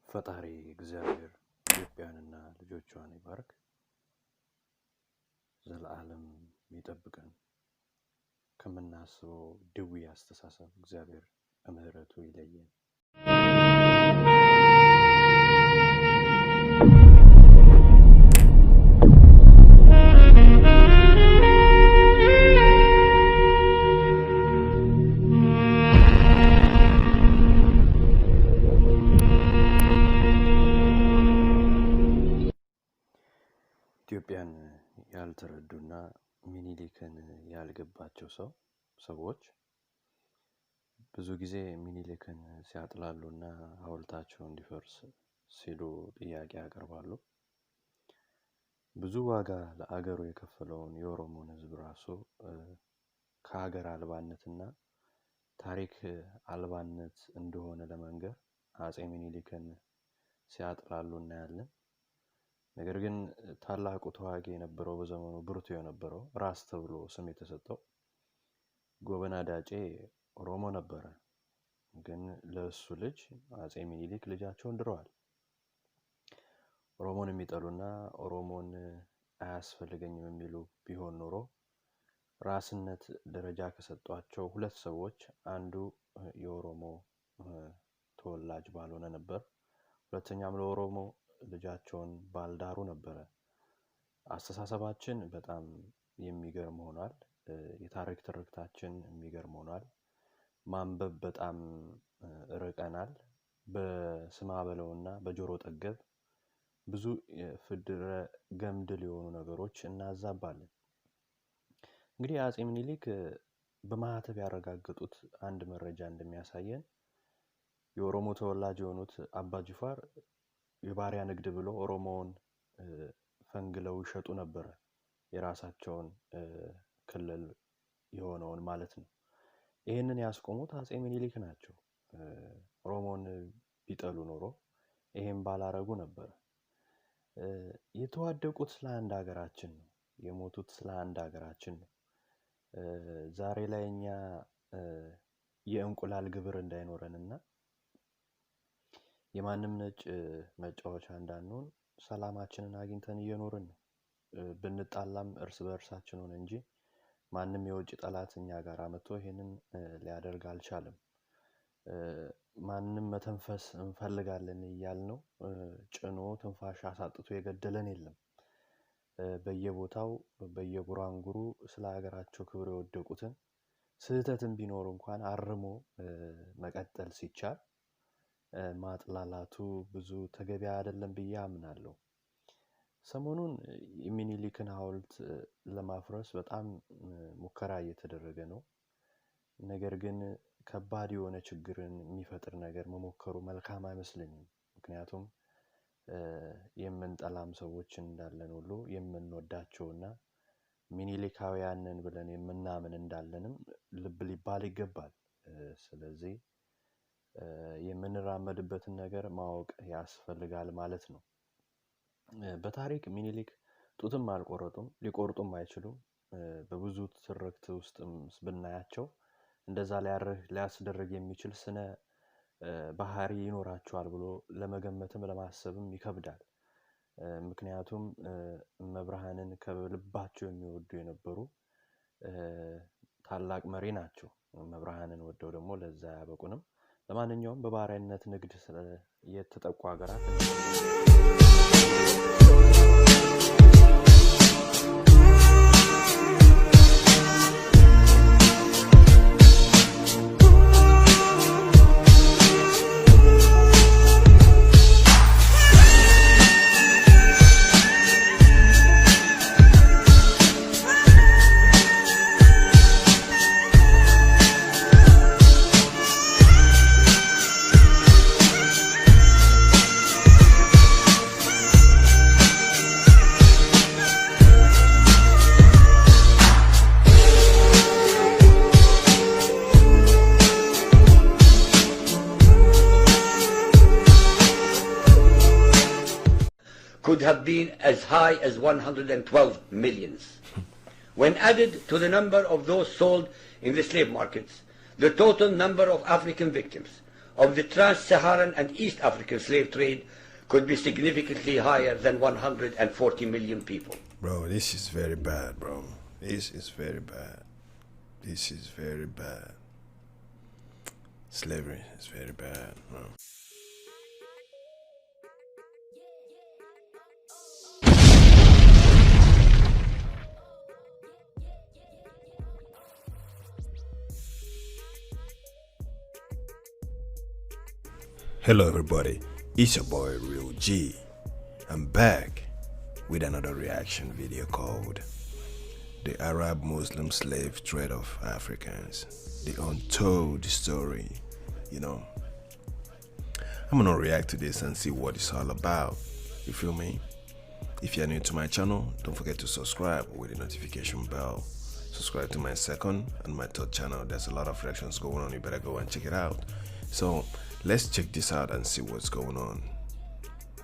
ፈጣሪ እግዚአብሔር ኢትዮጵያንና ልጆቿን ይባርክ ዘላለም ይጠብቀን ከመናስበው ድዊ አስተሳሰብ እግዚአብሔር በምህረቱ ይለየን ኢትዮጵያን ያልተረዱና ሚኒሊክን ያልገባቸው ሰዎች ብዙ ጊዜ ሚኒሊክን ሲያጥላሉና ሐውልታቸው እንዲፈርስ ሲሉ ጥያቄ ያቀርባሉ። ብዙ ዋጋ ለአገሩ የከፈለውን የኦሮሞን ሕዝብ ራሱ ከሀገር አልባነትና ታሪክ አልባነት እንደሆነ ለመንገር አጼ ሚኒሊክን ሲያጥላሉ እናያለን። ነገር ግን ታላቁ ተዋጊ የነበረው በዘመኑ ብርቱ የነበረው ራስ ተብሎ ስም የተሰጠው ጎበና ዳጬ ኦሮሞ ነበረ። ግን ለሱ ልጅ አጼ ሚኒሊክ ልጃቸውን ድረዋል። ኦሮሞን የሚጠሉና ኦሮሞን አያስፈልገኝም የሚሉ ቢሆን ኖሮ ራስነት ደረጃ ከሰጧቸው ሁለት ሰዎች አንዱ የኦሮሞ ተወላጅ ባልሆነ ነበር። ሁለተኛም ለኦሮሞ ልጃቸውን ባልዳሩ ነበር። አስተሳሰባችን በጣም የሚገርም ሆኗል። የታሪክ ትርክታችን የሚገርም ሆኗል። ማንበብ በጣም ርቀናል። በስማ በለውና በጆሮ ጠገብ ብዙ ፍድረ ገምድል የሆኑ ነገሮች እናዛባለን። እንግዲህ አጼ ሚኒሊክ በማህተብ ያረጋገጡት አንድ መረጃ እንደሚያሳየን የኦሮሞ ተወላጅ የሆኑት አባ ጅፋር የባሪያ ንግድ ብሎ ኦሮሞውን ፈንግለው ይሸጡ ነበር። የራሳቸውን ክልል የሆነውን ማለት ነው። ይሄንን ያስቆሙት አጼ ሚኒሊክ ናቸው። ኦሮሞን ቢጠሉ ኖሮ ይሄን ባላረጉ ነበር። የተዋደቁት ስለ አንድ ሀገራችን ነው። የሞቱት ስለ አንድ ሀገራችን ነው። ዛሬ ላይ እኛ የእንቁላል ግብር እንዳይኖረንና የማንም ነጭ መጫወቻ እንዳንሆን ሰላማችንን አግኝተን እየኖርን ነው። ብንጣላም እርስ በእርሳችን ሆነ እንጂ ማንም የውጭ ጠላት እኛ ጋር መጥቶ ይሄንን ሊያደርግ አልቻለም። ማንም መተንፈስ እንፈልጋለን እያልነው ጭኖ ትንፋሽ አሳጥቶ የገደለን የለም። በየቦታው በየጉራንጉሩ ስለ ሀገራቸው ክብር የወደቁትን ስህተትን ቢኖር እንኳን አርሞ መቀጠል ሲቻል ማጥላላቱ ብዙ ተገቢ አይደለም ብዬ አምናለሁ። ሰሞኑን የሚኒሊክን ሐውልት ለማፍረስ በጣም ሙከራ እየተደረገ ነው። ነገር ግን ከባድ የሆነ ችግርን የሚፈጥር ነገር መሞከሩ መልካም አይመስለኝም። ምክንያቱም የምንጠላም ሰዎች እንዳለን ሁሉ የምንወዳቸውና ሚኒሊካውያንን ብለን የምናምን እንዳለንም ልብ ሊባል ይገባል። ስለዚህ የምንራመድበትን ነገር ማወቅ ያስፈልጋል ማለት ነው። በታሪክ ሚኒሊክ ጡትም አልቆረጡም፣ ሊቆርጡም አይችሉም። በብዙ ትርክት ውስጥም ብናያቸው እንደዛ ሊያስደርግ የሚችል ስነ ባህሪ ይኖራቸዋል ብሎ ለመገመትም ለማሰብም ይከብዳል። ምክንያቱም መብርሃንን ከልባቸው የሚወዱ የነበሩ ታላቅ መሪ ናቸው። መብርሃንን ወደው ደግሞ ለዛ ያበቁንም። ለማንኛውም በባሪያነት ንግድ የተጠቁ ሀገራት could have been as high as 112 millions. When added to the number of those sold in the slave markets, the total number of African victims of the trans-Saharan and East African slave trade could be significantly higher than 140 million people. Bro, this is very bad, bro. This is very bad. This is very bad. Slavery is very bad, bro. Hello everybody, it's your boy Real G. I'm back with another reaction video called The Arab Muslim Slave Trade of Africans, the Untold Story. You know, I'm gonna react to this and see what it's all about. You feel me? If you're new to my channel, don't forget to subscribe with the notification bell. Subscribe to my second and my third channel. There's a lot of reactions going on. You better go and check it out. So let's check this out and see what's going on.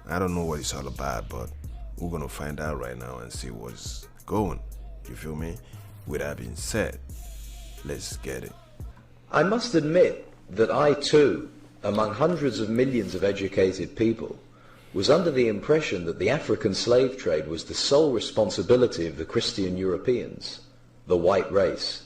I don't know what it's all about, but we're gonna find out right now and see what's going. You feel me? With that being said, let's get it. I must admit that I too, among hundreds of millions of educated people, was under the impression that the African slave trade was the sole responsibility of the Christian Europeans, the white race.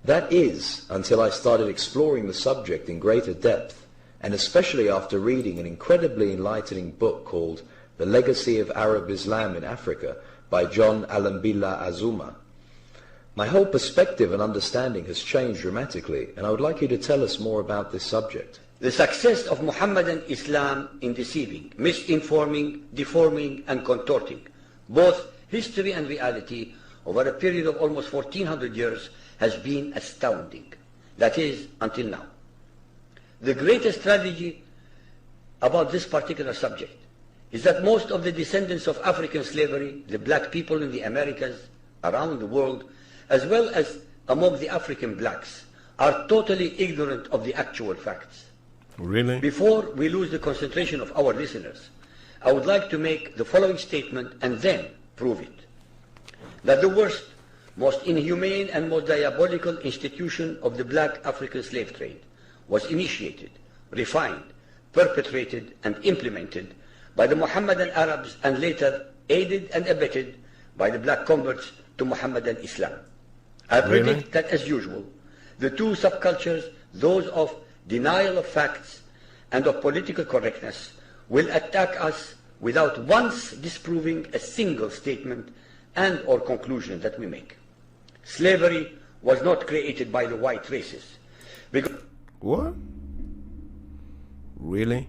That is, until I started exploring the subject in greater depth, and especially after reading an incredibly enlightening book called The Legacy of Arab Islam in Africa by John Alambila Azuma. My whole perspective and understanding has changed dramatically, and I would like you to tell us more about this subject. The success of Muhammadan Islam in deceiving, misinforming, deforming, and contorting both history and reality over a period of almost 1400 years has been astounding. That is, until now. The greatest tragedy about this particular subject is that most of the descendants of African slavery, the black people in the Americas, around the world, as well as among the African blacks, are totally ignorant of the actual facts. Really? Before we lose the concentration of our listeners, I would like to make the following statement and then prove it. That the worst, most inhumane and most diabolical institution of the black African slave trade was initiated, refined, perpetrated, and implemented by the Mohammedan Arabs and later aided and abetted by the black converts to Mohammedan Islam. I predict that, as usual, the two subcultures, those of denial of facts and of political correctness, will attack us without once disproving a single statement and or conclusion that we make. Slavery was not created by the white races. Because What? Really?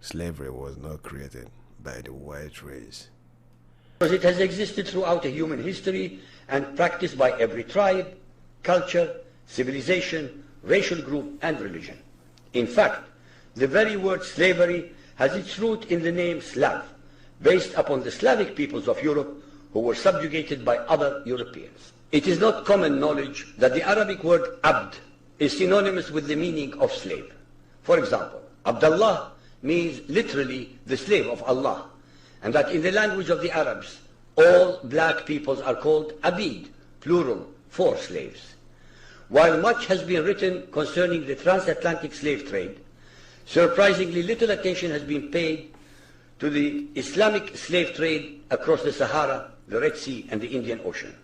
Slavery was not created by the white race. it has existed throughout human history and practiced by every tribe, culture, civilization, racial group, and religion. In fact, the very word slavery has its root in the name Slav, based upon the Slavic peoples of Europe who were subjugated by other Europeans. It is not common knowledge that the Arabic word abd is synonymous with the meaning of slave. For example, Abdullah means literally the slave of Allah, and that in the language of the Arabs, all black peoples are called abid, plural, for slaves. While much has been written concerning the transatlantic slave trade, surprisingly little attention has been paid to the Islamic slave trade across the Sahara, the Red Sea, and the Indian Ocean.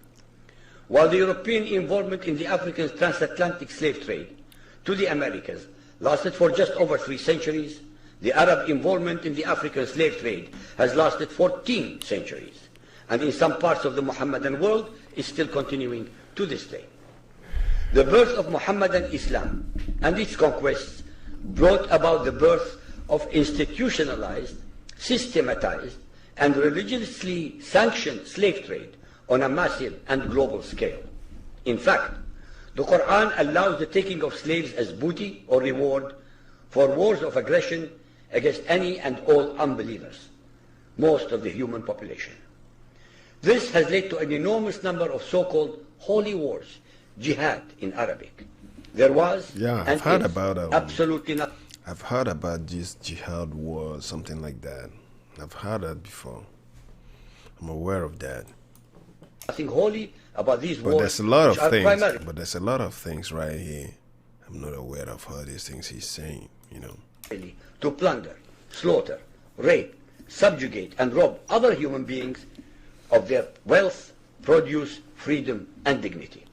While the European involvement in the African transatlantic slave trade to the Americas lasted for just over 3 centuries, the Arab involvement in the African slave trade has lasted 14 centuries, and in some parts of the Mohammedan world is still continuing to this day. The birth of Mohammedan Islam and its conquests brought about the birth of institutionalized, systematized, and religiously sanctioned slave trade on a massive and global scale. In fact, the Quran allows the taking of slaves as booty or reward for wars of aggression against any and all unbelievers, most of the human population. This has led to an enormous number of so-called holy wars, jihad in Arabic. There was I've heard about absolutely not. I've heard about this jihad war, something like that. I've heard that before. I'm aware of that. nothing holy about these But wars, there's a lot which of are things. primarily But there's a lot of things right here. I'm not aware of all these things he's saying, you know. to plunder, slaughter, rape, subjugate, and rob other human beings of their wealth, produce, freedom, and dignity.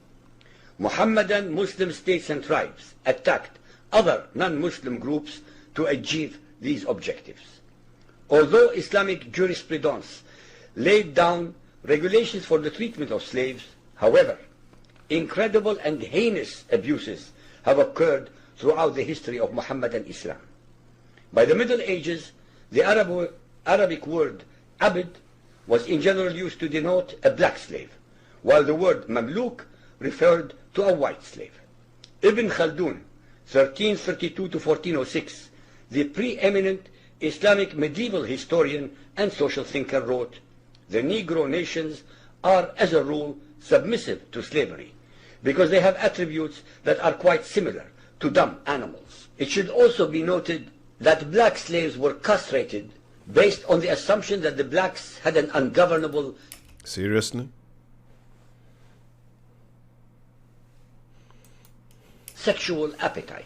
Mohammedan Muslim states and tribes attacked other non-Muslim groups to achieve these objectives. Although Islamic jurisprudence laid down regulations for the treatment of slaves, however, incredible and heinous abuses have occurred throughout the history of Mohammedan Islam. By the Middle Ages, the Arabic word abd was in general used to denote a black slave, while the word mamluk referred to a white slave. Ibn Khaldun, 1332 to 1406, the preeminent Islamic medieval historian and social thinker, wrote, "The Negro nations are, as a rule, submissive to slavery, because they have attributes that are quite similar to dumb animals." It should also be noted that black slaves were castrated based on the assumption that the blacks had an ungovernable Seriously? sexual appetite.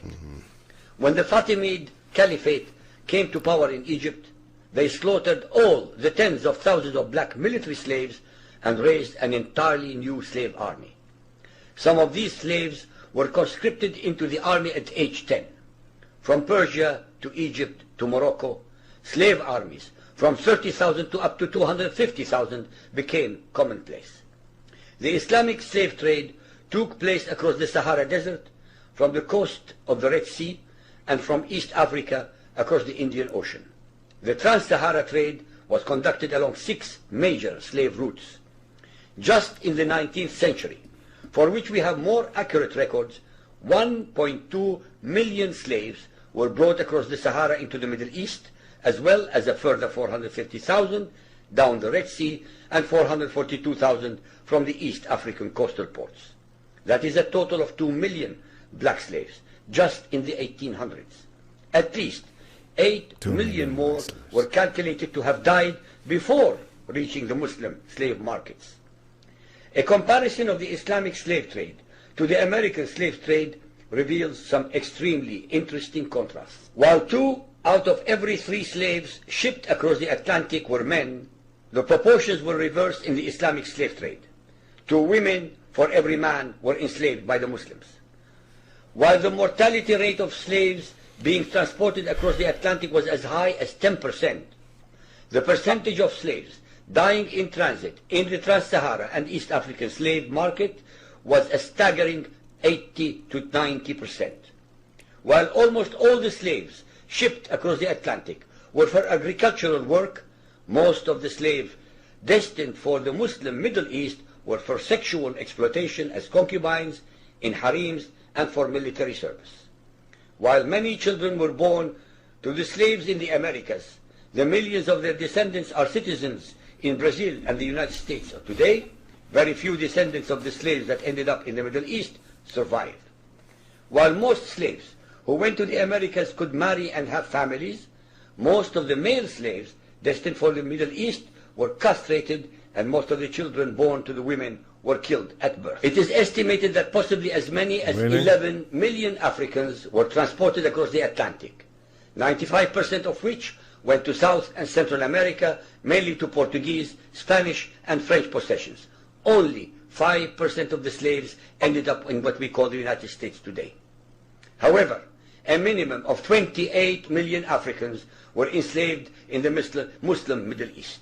When the Fatimid Caliphate came to power in Egypt, they slaughtered all the tens of thousands of black military slaves and raised an entirely new slave army. Some of these slaves were conscripted into the army at age 10. From Persia to Egypt to Morocco, slave armies from 30,000 to up to 250,000 became commonplace. The Islamic slave trade took place across the Sahara Desert, from the coast of the Red Sea, and from East Africa across the Indian Ocean. The Trans-Sahara trade was conducted along 6 major slave routes. Just in the 19th century, for which we have more accurate records, 1.2 million slaves were brought across the Sahara into the Middle East, as well as a further 450,000 down the Red Sea and 442,000 from the East African coastal ports. That is a total of 2 million black slaves just in the 1800s. At least 8 million more were calculated to have died before reaching the Muslim slave markets. A comparison of the Islamic slave trade to the American slave trade reveals some extremely interesting contrasts. While 2 out of every 3 slaves shipped across the Atlantic were men, the proportions were reversed in the Islamic slave trade. 2 women for every man were enslaved by the Muslims. While the mortality rate of slaves being transported across the Atlantic was as high as 10%, the percentage of slaves dying in transit in the Trans-Sahara and East African slave market was a staggering 80 to 90%. While almost all the slaves shipped across the Atlantic were for agricultural work, most of the slaves destined for the Muslim Middle East were for sexual exploitation as concubines, in harems, and for military service. While many children were born to the slaves in the Americas, the millions of their descendants are citizens in Brazil and the United States. Today, very few descendants of the slaves that ended up in the Middle East survived. While most slaves who went to the Americas could marry and have families, most of the male slaves destined for the Middle East were castrated, and most of the children born to the women were killed at birth. It is estimated that possibly as many as 11 million Africans were transported across the Atlantic, 95% of which went to South and Central America, mainly to Portuguese, Spanish, and French possessions. Only 5% of the slaves ended up in what we call the United States today. However, a minimum of 28 million Africans were enslaved in the Muslim Middle East.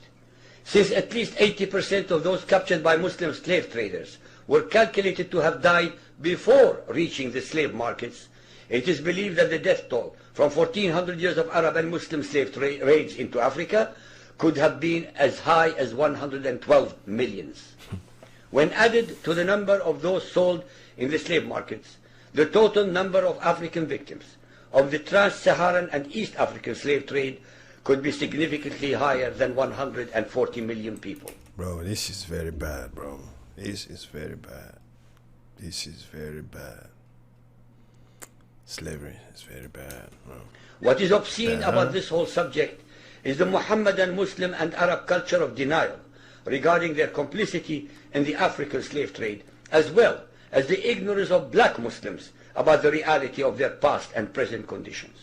Since at least 80% of those captured by Muslim slave traders were calculated to have died before reaching the slave markets, it is believed that the death toll from 1400 years of Arab and Muslim slave raids into Africa could have been as high as 112 millions. When added to the number of those sold in the slave markets, the total number of African victims of the Trans-Saharan and East African slave trade could be significantly higher than 140 million people. Bro, this is very bad, bro. This is very bad. This is very bad. Slavery is very bad, bro. What is obscene about this whole subject is the Muhammadan Muslim and Arab culture of denial, regarding their complicity in the African slave trade, as well as the ignorance of black Muslims about the reality of their past and present conditions.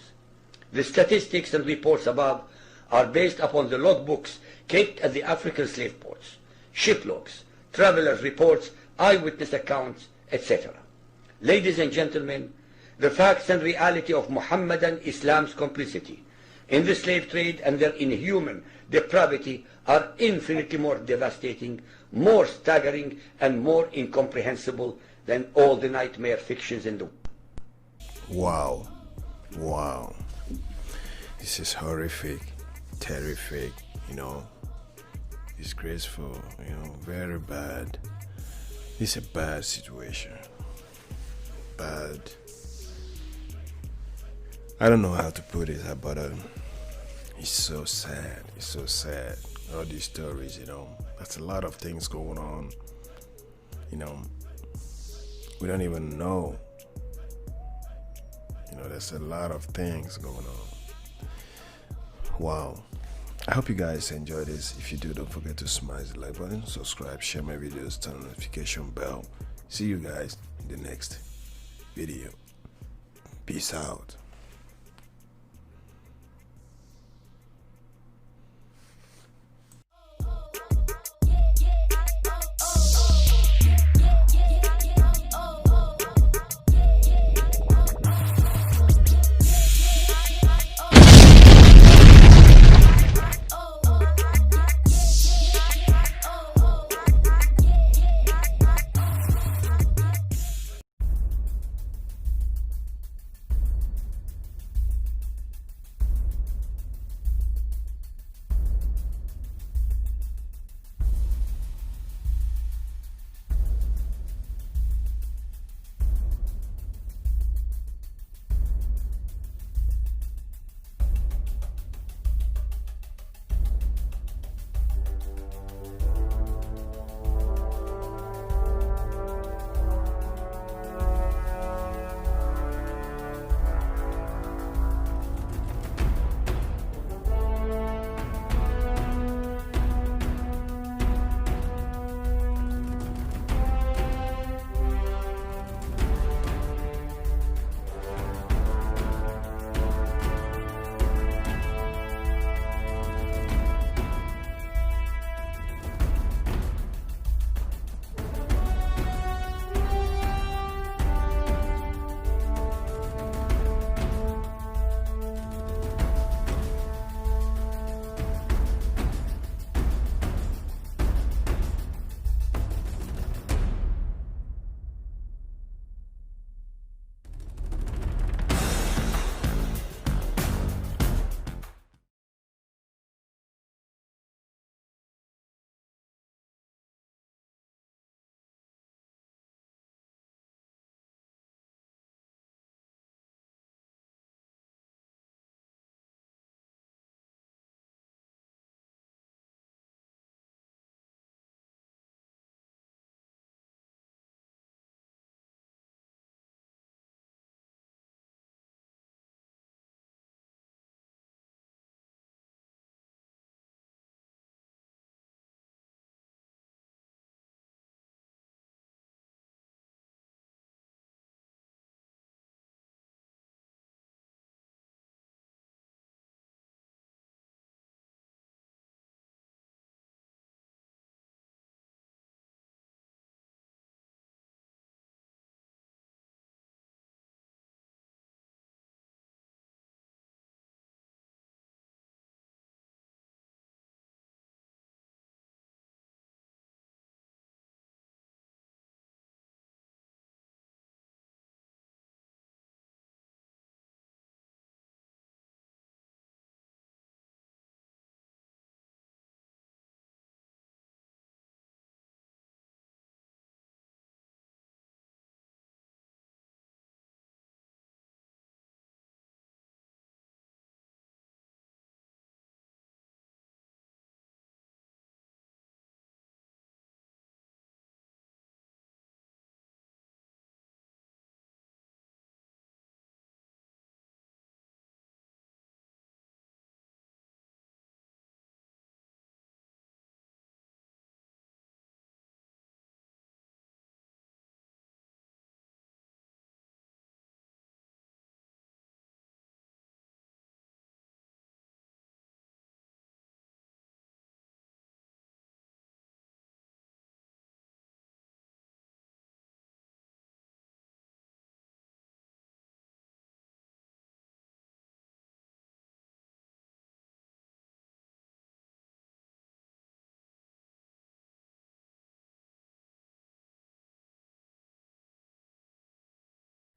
The statistics and reports above are based upon the logbooks kept at the African slave ports, ship logs, travelers' reports, eyewitness accounts, etc. Ladies and gentlemen, the facts and reality of Muhammadan Islam's complicity in the slave trade and their inhuman depravity are infinitely more devastating, more staggering, and more incomprehensible than all the nightmare fictions in the world. Wow. This is horrific, terrific, disgraceful, very bad. It's a bad situation. Bad. I don't know how to put it, but it's so sad. It's so sad. All these stories, that's a lot of things going on. We don't even know. There's a lot of things going on. Wow. I hope you guys enjoy this. If you do, don't forget to smash the like button, subscribe, share my videos, turn on the notification bell. See you guys in the next video. Peace out.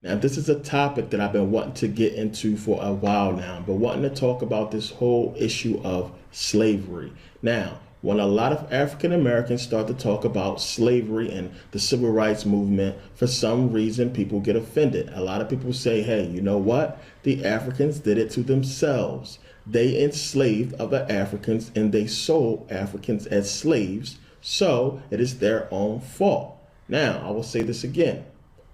Now, this is a topic that I've been wanting to get into for a while now, but wanting to talk about this whole issue of slavery. Now, when a lot of African Americans start to talk about slavery and the civil rights movement, for some reason people get offended. A lot of people say, hey, you know what? The Africans did it to themselves. They enslaved other Africans and they sold Africans as slaves, so it is their own fault. Now, I will say this again.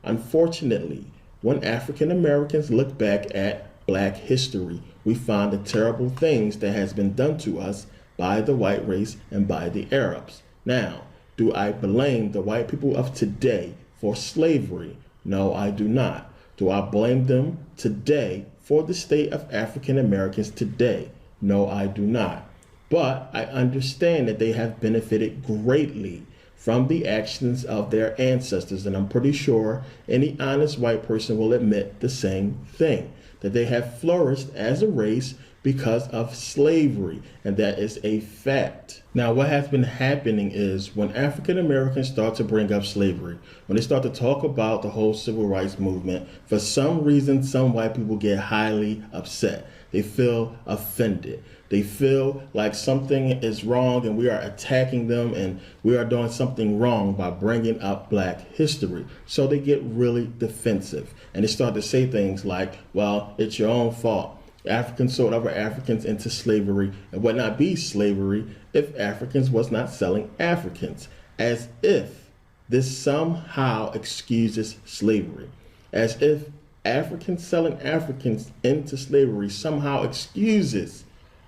Unfortunately, when African Americans look back at Black history, we find the terrible things that has been done to us by the white race and by the Arabs. Now, do I blame the white people of today for slavery? No, I do not. Do I blame them today for the state of African Americans today? No, I do not. But I understand that they have benefited greatly from the actions of their ancestors, and I'm pretty sure any honest white person will admit the same thing, that they have flourished as a race because of slavery, and that is a fact. Now, what has been happening is when African Americans start to bring up slavery, when they start to talk about the whole civil rights movement, for some reason, some white people get highly upset. They feel offended. They feel like something is wrong and we are attacking them and we are doing something wrong by bringing up Black history. So they get really defensive and they start to say things like, well, it's your own fault. Africans sold other Africans into slavery. It would not be slavery if Africans was not selling Africans, as if this somehow excuses slavery, as if Africans selling Africans into slavery somehow excuses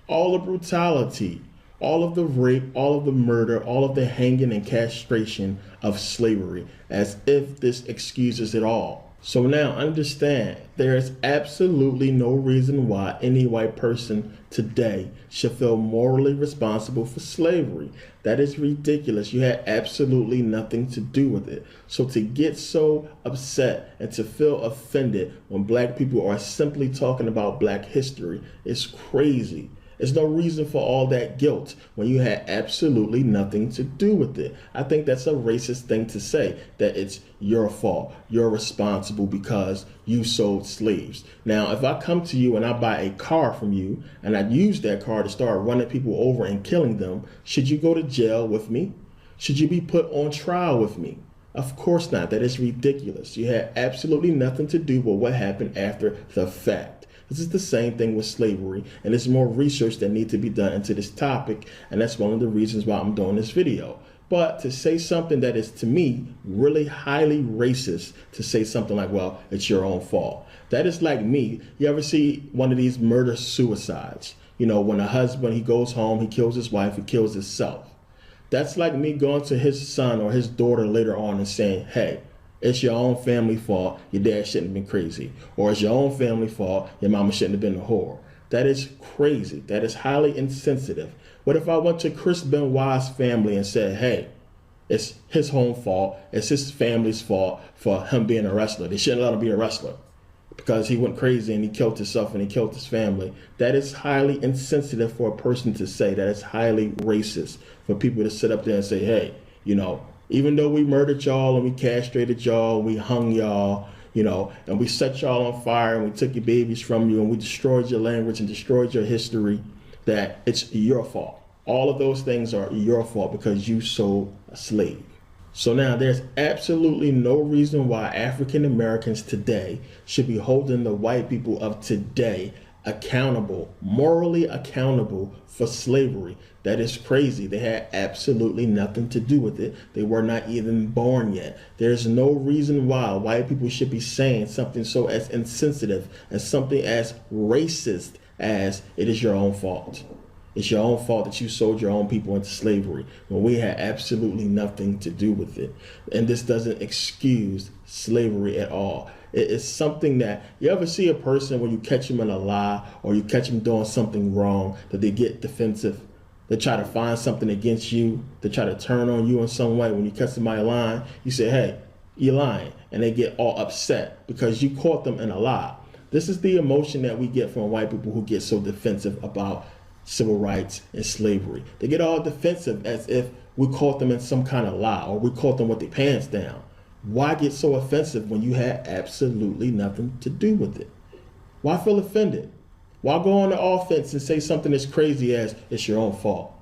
all the brutality, all of the rape, all of the murder, all of the hanging and castration of slavery, as if this excuses it all. So now understand, there is absolutely no reason why any white person today should feel morally responsible for slavery. That is ridiculous. You had absolutely nothing to do with it. So to get so upset and to feel offended when Black people are simply talking about Black history is crazy. There's no reason for all that guilt when you had absolutely nothing to do with it. I think that's a racist thing to say, that it's your fault. You're responsible because you sold slaves. Now, if I come to you and I buy a car from you and I use that car to start running people over and killing them, should you go to jail with me? Should you be put on trial with me? Of course not. That is ridiculous. You had absolutely nothing to do with what happened after the fact. This is the same thing with slavery, and there's more research that needs to be done into this topic, and that's one of the reasons why I'm doing this video. But to say something that is, to me, really highly racist, to say something like, well, it's your own fault. That is like me. You ever see one of these murder-suicides? You know, when a husband, he goes home, he kills his wife, he kills himself. That's like me going to his son or his daughter later on and saying, hey, it's your own family fault. Your dad shouldn't have been crazy. Or it's your own family fault. Your mama shouldn't have been a whore. That is crazy. That is highly insensitive. What if I went to Chris Benoit's family and said, hey, it's his home fault. It's his family's fault for him being a wrestler. They shouldn't let him be a wrestler because he went crazy and he killed himself and he killed his family. That is highly insensitive for a person to say. That is highly racist for people to sit up there and say, hey, you know, even though we murdered y'all and we castrated y'all, we hung y'all, you know, and we set y'all on fire and we took your babies from you and we destroyed your language and destroyed your history, that it's your fault. All of those things are your fault because you sold a slave. So now there's absolutely no reason why African Americans today should be holding the white people of today accountable, morally accountable for slavery. That is crazy. They had absolutely nothing to do with it. They were not even born yet. There's no reason why white people should be saying something so as insensitive and something as racist as it is your own fault. It's your own fault that you sold your own people into slavery when we had absolutely nothing to do with it. And this doesn't excuse slavery at all. It is something that, you ever see a person when you catch them in a lie or you catch them doing something wrong, that they get defensive? They try to find something against you. They try to turn on you in some way. When you catch somebody lying, you say, hey, you're lying. And they get all upset because you caught them in a lie. This is the emotion that we get from white people who get so defensive about civil rights and slavery. They get all defensive as if we caught them in some kind of lie or we caught them with their pants down. Why get so offensive when you had absolutely nothing to do with it? Why feel offended? Why go on the offense and say something as crazy as it's your own fault?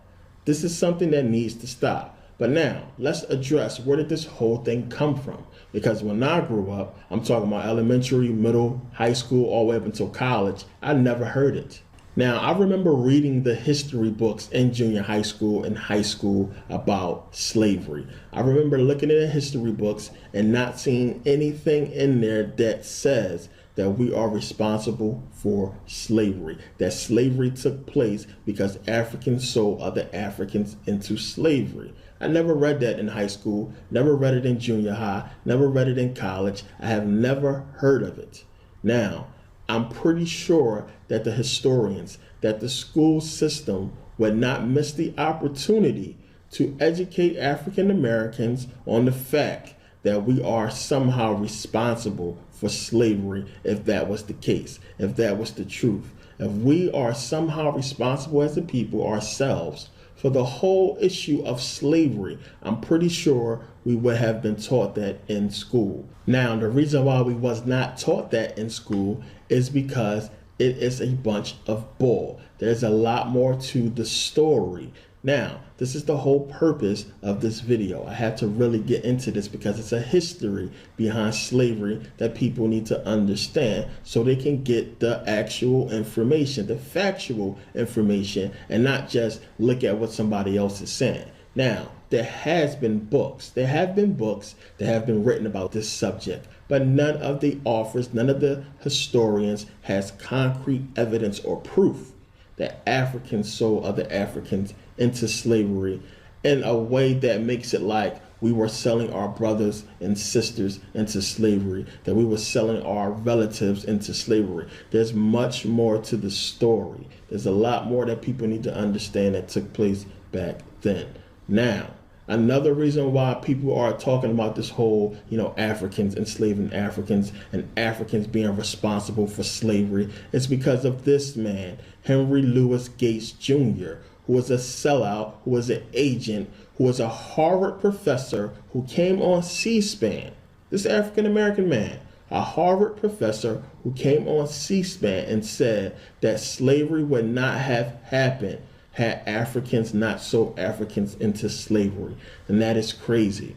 This is something that needs to stop. But now, let's address where did this whole thing come from? Because when I grew up, I'm talking about elementary, middle, high school, all the way up until college, I never heard it. Now, I remember reading the history books in junior high school and high school about slavery. I remember looking at the history books and not seeing anything in there that says that we are responsible for slavery, that slavery took place because Africans sold other Africans into slavery. I never read that in high school, never read it in junior high, never read it in college. I have never heard of it. Now, I'm pretty sure that the historians, that the school system would not miss the opportunity to educate African Americans on the fact that we are somehow responsible for slavery if that was the case, if that was the truth. If we are somehow responsible as a people ourselves for the whole issue of slavery, I'm pretty sure we would have been taught that in school. Now, the reason why we was not taught that in school is because it is a bunch of bull. There's a lot more to the story. Now, this is the whole purpose of this video. I had to really get into this because it's a history behind slavery that people need to understand so they can get the actual information, the factual information, and not just look at what somebody else is saying. Now, there have been books that have been written about this subject, but none of the authors, none of the historians has concrete evidence or proof that Africans sold other Africans into slavery in a way that makes it like we were selling our brothers and sisters into slavery, that we were selling our relatives into slavery. There's much more to the story. There's a lot more that people need to understand that took place back then. Now, another reason why people are talking about this whole, Africans enslaving Africans and Africans being responsible for slavery is because of this man, Henry Louis Gates Jr., who was a sellout, who was an agent, who was a Harvard professor who came on C-SPAN. This African-American man, a Harvard professor who came on C-SPAN and said that slavery would not have happened had Africans not sold Africans into slavery. And that is crazy.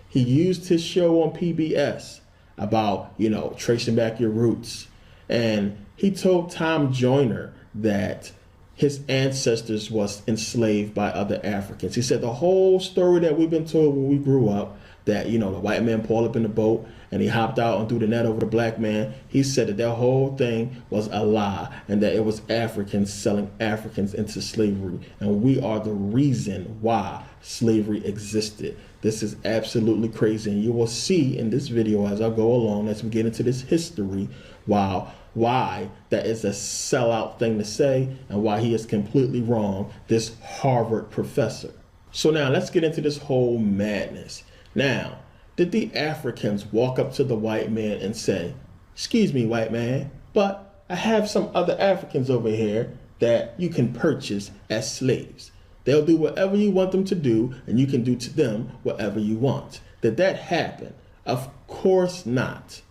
He used his show on PBS about, tracing back your roots. And he told Tom Joyner that his ancestors was enslaved by other Africans. He said the whole story that we've been told when we grew up, that, the white man pulled up in the boat and he hopped out and threw the net over the black man. He said that whole thing was a lie and that it was Africans selling Africans into slavery. And we are the reason why slavery existed. This is absolutely crazy. And you will see in this video as I go along, as we get into this history, why that is a sellout thing to say and why he is completely wrong, this Harvard professor. So now let's get into this whole madness. Now, did the Africans walk up to the white man and say, "Excuse me, white man, but I have some other Africans over here that you can purchase as slaves. They'll do whatever you want them to do, and you can do to them whatever you want"? Did that happen? Of course not.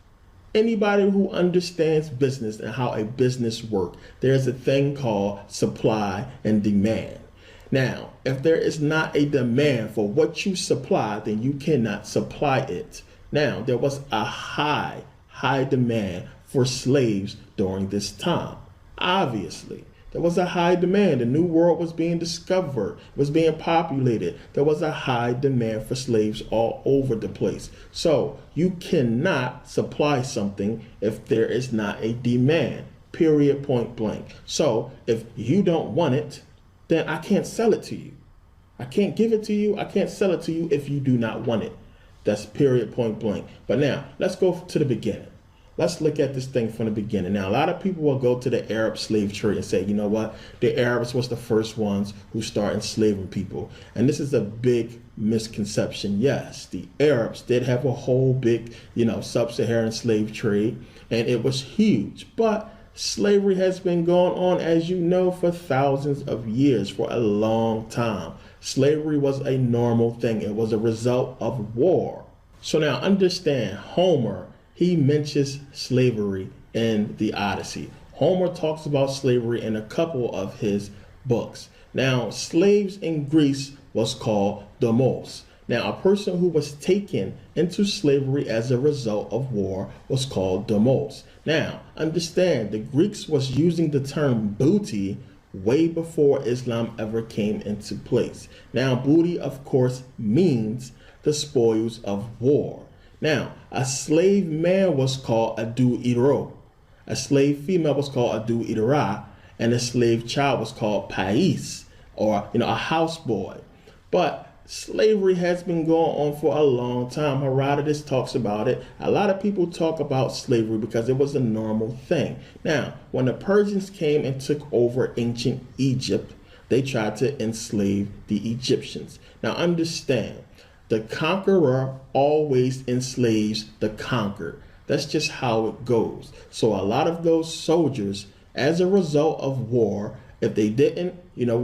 Anybody who understands business and how a business works, there's a thing called supply and demand. Now, if there is not a demand for what you supply, then you cannot supply it. Now, there was a high demand for slaves during this time. Obviously, there was a high demand. The New World was being discovered, was being populated. There was a high demand for slaves all over the place. So you cannot supply something if there is not a demand, period, point blank. So if you don't want it, then I can't sell it to you. I can't give it to you. I can't sell it to you if you do not want it. That's period, point blank. But now let's go to the beginning. Let's look at this thing from the beginning. Now, a lot of people will go to the Arab slave trade and say, you know what? The Arabs was the first ones who started enslaving people. And this is a big misconception. Yes, the Arabs did have a whole big, sub-Saharan slave trade, and it was huge. But slavery has been going on, as you know, for thousands of years, for a long time. Slavery was a normal thing. It was a result of war. So now understand, Homer, he mentions slavery in the Odyssey. Homer talks about slavery in a couple of his books. Now, slaves in Greece was called domos. Now, a person who was taken into slavery as a result of war was called domos. Now, understand, the Greeks was using the term booty way before Islam ever came into place. Now, booty, of course, means the spoils of war. Now, a slave man was called a iro. A slave female was called a ira, and a slave child was called pais, or a houseboy. But slavery has been going on for a long time. Herodotus talks about it. A lot of people talk about slavery because it was a normal thing. Now, when the Persians came and took over ancient Egypt, they tried to enslave the Egyptians. Now, understand, the conqueror always enslaves the conquered. That's just how it goes. So a lot of those soldiers, as a result of war, if they didn't,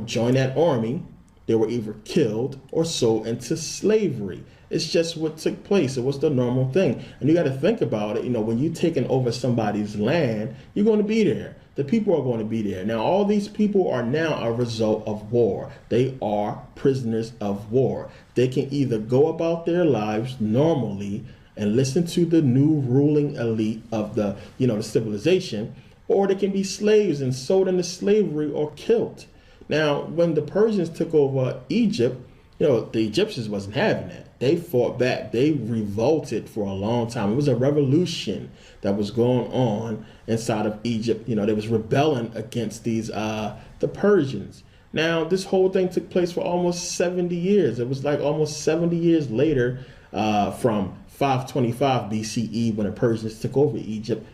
join that army, they were either killed or sold into slavery. It's just what took place. It was the normal thing. And you got to think about it. When you're taking over somebody's land, you're going to be there. The people are going to be there. Now, all these people are now a result of war. They are prisoners of war. They can either go about their lives normally and listen to the new ruling elite of the civilization, or they can be slaves and sold into slavery or killed. Now, when the Persians took over Egypt, the Egyptians wasn't having that. They fought back. They revolted for a long time. It was a revolution that was going on inside of Egypt. They was rebelling against these the Persians. Now, this whole thing took place for almost 70 years. It was like almost 70 years later, from 525 BCE, when the Persians took over Egypt.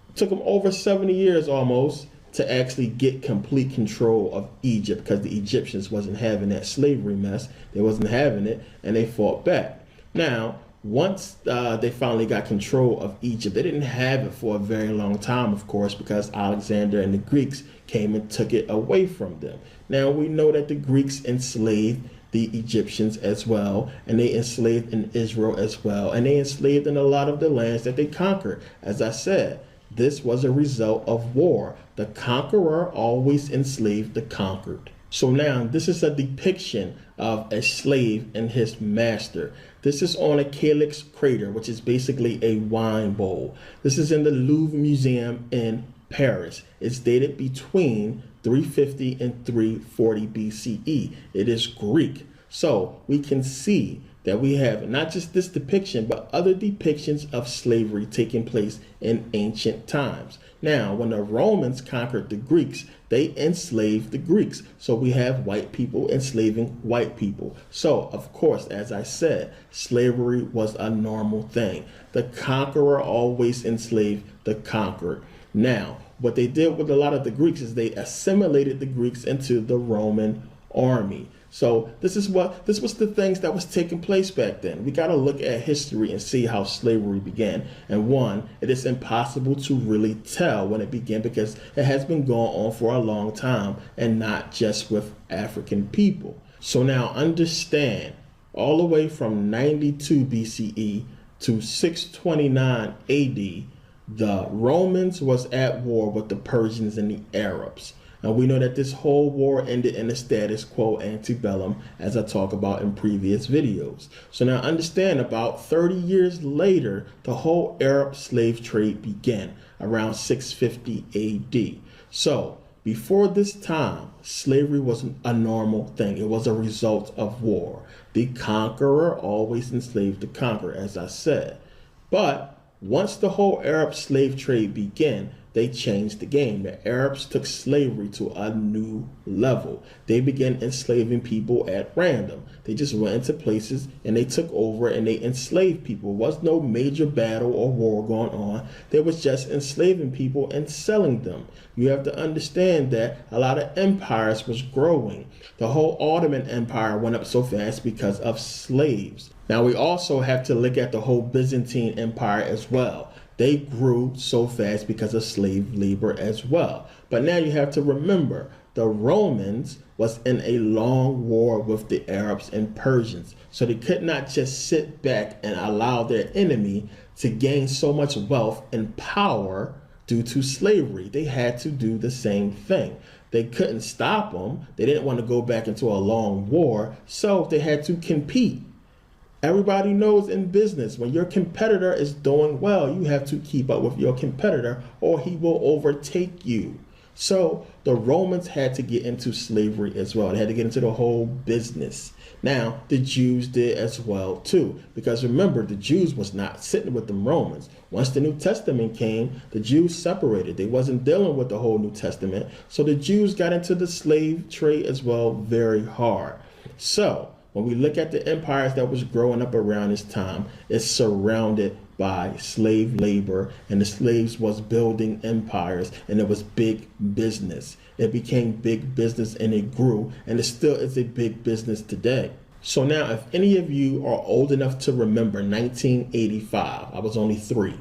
It took them over 70 years almost to actually get complete control of Egypt, because the Egyptians wasn't having that slavery mess. They wasn't having it, and they fought back. Now, once they finally got control of Egypt, they didn't have it for a very long time, of course, because Alexander and the Greeks came and took it away from them. Now, we know that the Greeks enslaved the Egyptians as well, and they enslaved in Israel as well, and they enslaved in a lot of the lands that they conquered. As I said, this was a result of war. The conqueror always enslaved the conquered. So now, this is a depiction of a slave and his master. This is on a calyx crater, which is basically a wine bowl. This is in the Louvre Museum in Paris. It's dated between 350 and 340 BCE. It is Greek. So we can see that we have not just this depiction, but other depictions of slavery taking place in ancient times. Now, when the Romans conquered the Greeks, they enslaved the Greeks. So we have white people enslaving white people. So, of course, as I said, slavery was a normal thing. The conqueror always enslaved the conquered. Now, what they did with a lot of the Greeks is they assimilated the Greeks into the Roman army. So this was the things that was taking place back then. We got to look at history and see how slavery began. And one, it is impossible to really tell when it began, because it has been going on for a long time, and not just with African people. So now understand, all the way from 92 BCE to 629 AD, the Romans was at war with the Persians and the Arabs. And we know that this whole war ended in a status quo antebellum, as I talk about in previous videos. So now understand, about 30 years later, the whole Arab slave trade began around 650 AD. So before this time, slavery was a normal thing. It was a result of war. The conqueror always enslaved the conqueror, as I said. But once the whole Arab slave trade began, they changed the game. The Arabs took slavery to a new level. They began enslaving people at random. They just went into places and they took over and they enslaved people. There was no major battle or war going on. They was just enslaving people and selling them. You have to understand that a lot of empires was growing. The whole Ottoman Empire went up so fast because of slaves. Now we also have to look at the whole Byzantine Empire as well. they grew so fast because of slave labor as well. But now you have to remember, the Romans was in a long war with the Arabs and Persians. So they could not just sit back and allow their enemy to gain so much wealth and power due to slavery. They had to do the same thing. They couldn't stop them. They didn't want to go back into a long war, so they had to compete. Everybody knows in business, when your competitor is doing well, you have to keep up with your competitor or he will overtake you. So the Romans had to get into slavery as well. They had to get into the whole business. Now, the Jews did as well too, because remember, the Jews was not sitting with the Romans. Once the New Testament came, the Jews separated. They wasn't dealing with the whole New Testament. So the Jews got into the slave trade as well very hard. So when we look at the empires that was growing up around this time, it's surrounded by slave labor, and the slaves was building empires, and it was big business. It became big business and it grew, and it still is a big business today. So now, if any of you are old enough to remember 1985, I was only 3.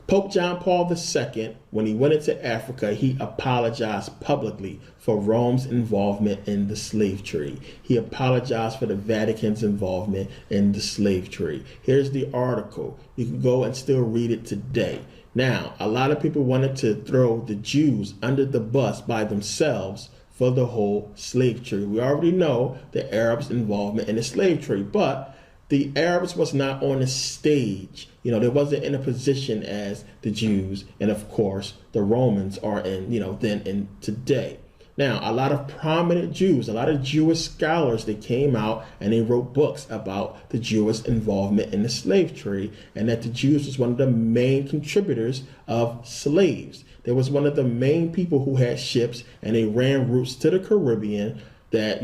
Pope John Paul II, when he went into Africa, he apologized publicly for Rome's involvement in the slave trade. He apologized for the Vatican's involvement in the slave trade. Here's the article. You can go and still read it today. Now, a lot of people wanted to throw the Jews under the bus by themselves for the whole slave trade. We already know the Arabs' involvement in the slave trade, but the Arabs was not on the stage. You know, they wasn't in a position as the Jews, and of course the Romans are in, then and today. Now, a lot of prominent Jews, a lot of Jewish scholars, they came out and they wrote books about the Jewish involvement in the slave trade, and that the Jews was one of the main contributors of slaves. They was one of the main people who had ships, and they ran routes to the Caribbean that,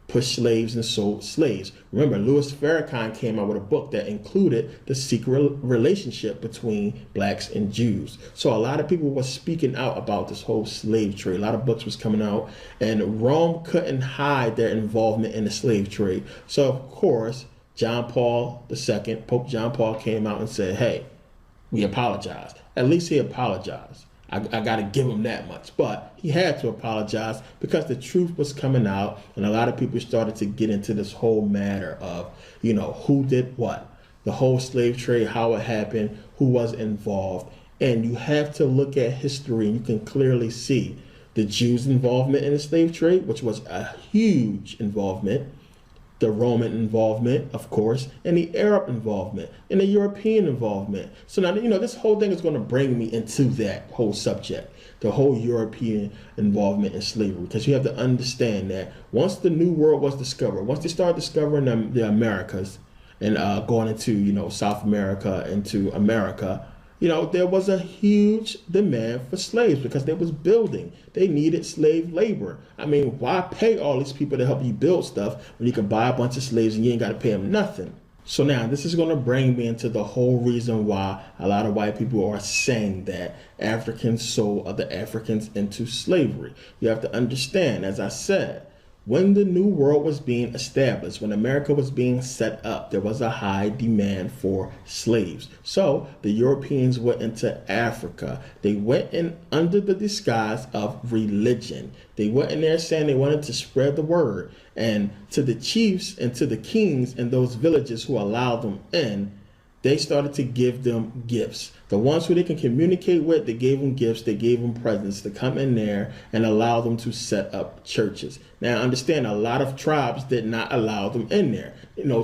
pushed slaves and sold slaves. Remember, Louis Farrakhan came out with a book that included the secret relationship between blacks and Jews. So a lot of people were speaking out about this whole slave trade. A lot of books was coming out, and Rome couldn't hide their involvement in the slave trade. So of course, John Paul II, Pope John Paul, came out and said, hey, we apologize. At least he apologized. I got to give him that much. But he had to apologize because the truth was coming out, and a lot of people started to get into this whole matter of, who did what, the whole slave trade, how it happened, who was involved. And you have to look at history, and you can clearly see the Jews' involvement in the slave trade, which was a huge involvement, the Roman involvement, of course, and the Arab involvement, and the European involvement. So now, this whole thing is going to bring me into that whole subject, the whole European involvement in slavery, because you have to understand that once the New World was discovered, once they started discovering the Americas and going into, South America, into America, there was a huge demand for slaves because they was building. They needed slave labor. I mean, why pay all these people to help you build stuff when you can buy a bunch of slaves and you ain't got to pay them nothing? So now this is going to bring me into the whole reason why a lot of white people are saying that Africans sold other Africans into slavery. You have to understand, as I said, when the New World was being established, when America was being set up, there was a high demand for slaves. So the Europeans went into Africa. They went in under the disguise of religion. They went in there saying they wanted to spread the word. And to the chiefs and to the kings in those villages who allowed them in, they started to give them gifts. The ones who they can communicate with, they gave them gifts, they gave them presents to come in there and allow them to set up churches. Now, understand, a lot of tribes did not allow them in there.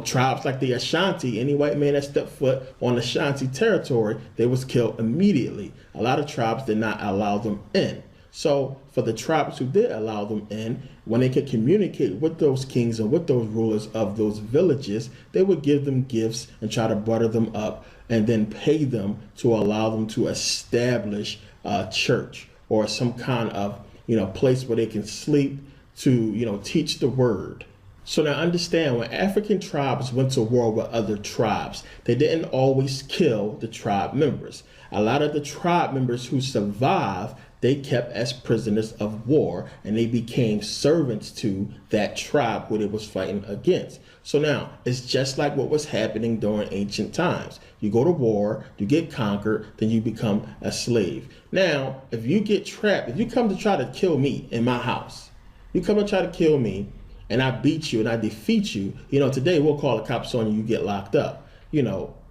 Tribes like the Ashanti, any white man that stepped foot on Ashanti territory, they was killed immediately. A lot of tribes did not allow them in. So for the tribes who did allow them in, when they could communicate with those kings and with those rulers of those villages, they would give them gifts and try to butter them up and then pay them to allow them to establish a church or some kind of, place where they can sleep to, teach the word. So now understand, when African tribes went to war with other tribes, they didn't always kill the tribe members. A lot of the tribe members who survived, they kept as prisoners of war, and they became servants to that tribe who they was fighting against. So now it's just like what was happening during ancient times. You go to war, you get conquered, then you become a slave. Now, if you get trapped, if you come to try to kill me in my house, you come to try to kill me, and I beat you and I defeat you, today we'll call the cops on you, you get locked up.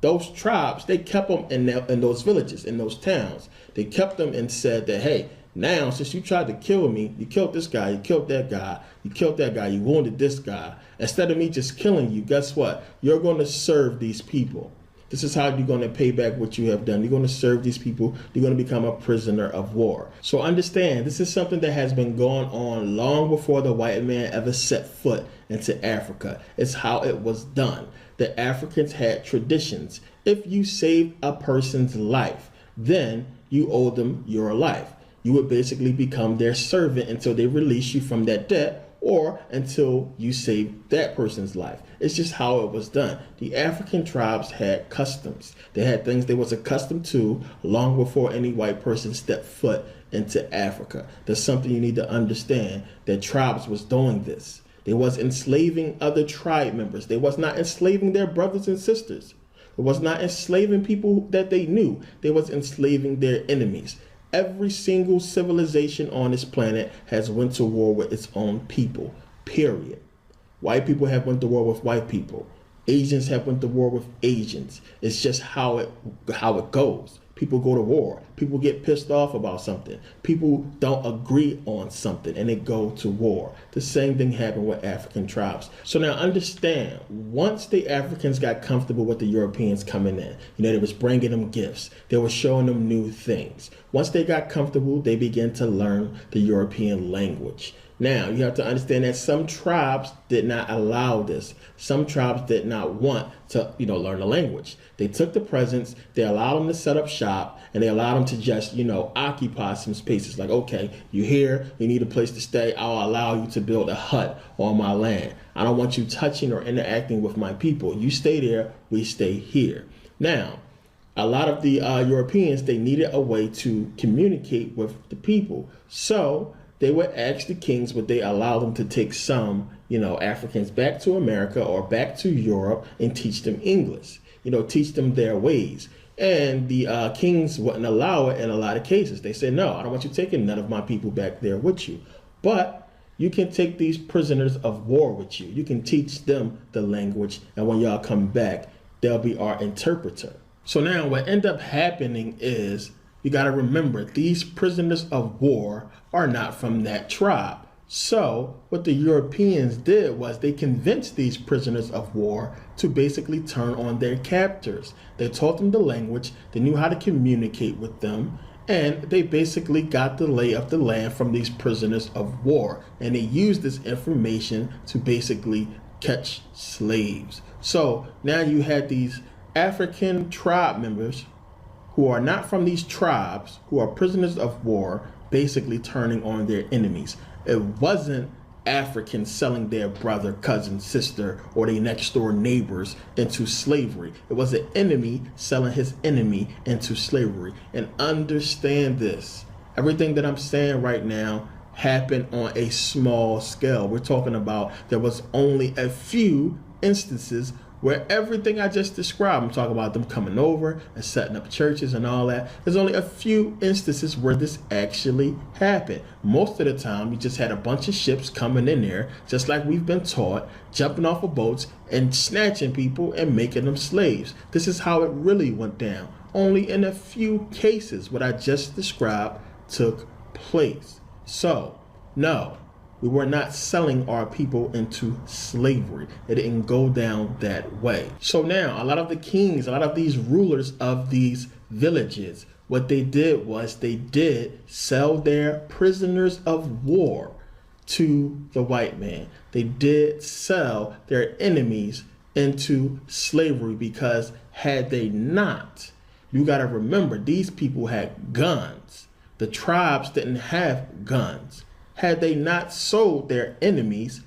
Those tribes, they kept them in those villages, in those towns. They kept them and said that, hey, now since you tried to kill me, you killed this guy, you killed that guy, you killed that guy, you wounded this guy. Instead of me just killing you, guess what? You're going to serve these people. This is how you're going to pay back what you have done. You're going to serve these people. You're going to become a prisoner of war. So understand, this is something that has been going on long before the white man ever set foot into Africa. It's how it was done. The Africans had traditions. If you saved a person's life, then you owe them your life. You would basically become their servant until they release you from that debt, or until you save that person's life. It's just how it was done. The African tribes had customs. They had things they was accustomed to long before any white person stepped foot into Africa. There's something you need to understand, that tribes was doing this. They was enslaving other tribe members. They was not enslaving their brothers and sisters. It was not enslaving people that they knew. They was enslaving their enemies. Every single civilization on this planet has went to war with its own people, period. White people have went to war with white people. Asians have went to war with Asians. It's just how it goes. People go to war. People get pissed off about something. People don't agree on something and they go to war. The same thing happened with African tribes. So now understand, once the Africans got comfortable with the Europeans coming in, they was bringing them gifts. They were showing them new things. Once they got comfortable, they began to learn the European language. Now, you have to understand that some tribes did not allow this. Some tribes did not want to, learn the language. They took the presents, they allowed them to set up shop, and they allowed them to just, occupy some spaces. Like, okay, you're here, you need a place to stay, I'll allow you to build a hut on my land. I don't want you touching or interacting with my people. You stay there, we stay here. Now, a lot of the Europeans, they needed a way to communicate with the people. So they would ask the kings, would they allow them to take some, Africans back to America or back to Europe and teach them English, teach them their ways. And the kings wouldn't allow it in a lot of cases. They said, no, I don't want you taking none of my people back there with you. But you can take these prisoners of war with you. You can teach them the language. And when y'all come back, they'll be our interpreter. So now what end up happening is, you got to remember, these prisoners of war are not from that tribe. So what the Europeans did was they convinced these prisoners of war to basically turn on their captors. They taught them the language, they knew how to communicate with them, and they basically got the lay of the land from these prisoners of war. And they used this information to basically catch slaves. So now you had these African tribe members who are not from these tribes, who are prisoners of war, basically turning on their enemies. It wasn't Africans selling their brother, cousin, sister, or their next door neighbors into slavery. It was an enemy selling his enemy into slavery. And understand this, everything that I'm saying right now happened on a small scale. We're talking about there was only a few instances where everything I just described, I'm talking about them coming over and setting up churches and all that. There's only a few instances where this actually happened. Most of the time, you just had a bunch of ships coming in there, just like we've been taught, jumping off of boats and snatching people and making them slaves. This is how it really went down. Only in a few cases what I just described took place. So, no, we were not selling our people into slavery. It didn't go down that way. So now, a lot of the kings, a lot of these rulers of these villages, what they did was they did sell their prisoners of war to the white man. They did sell their enemies into slavery, because had they not, you got to remember, these people had guns. The tribes didn't have guns. Had they not sold their enemies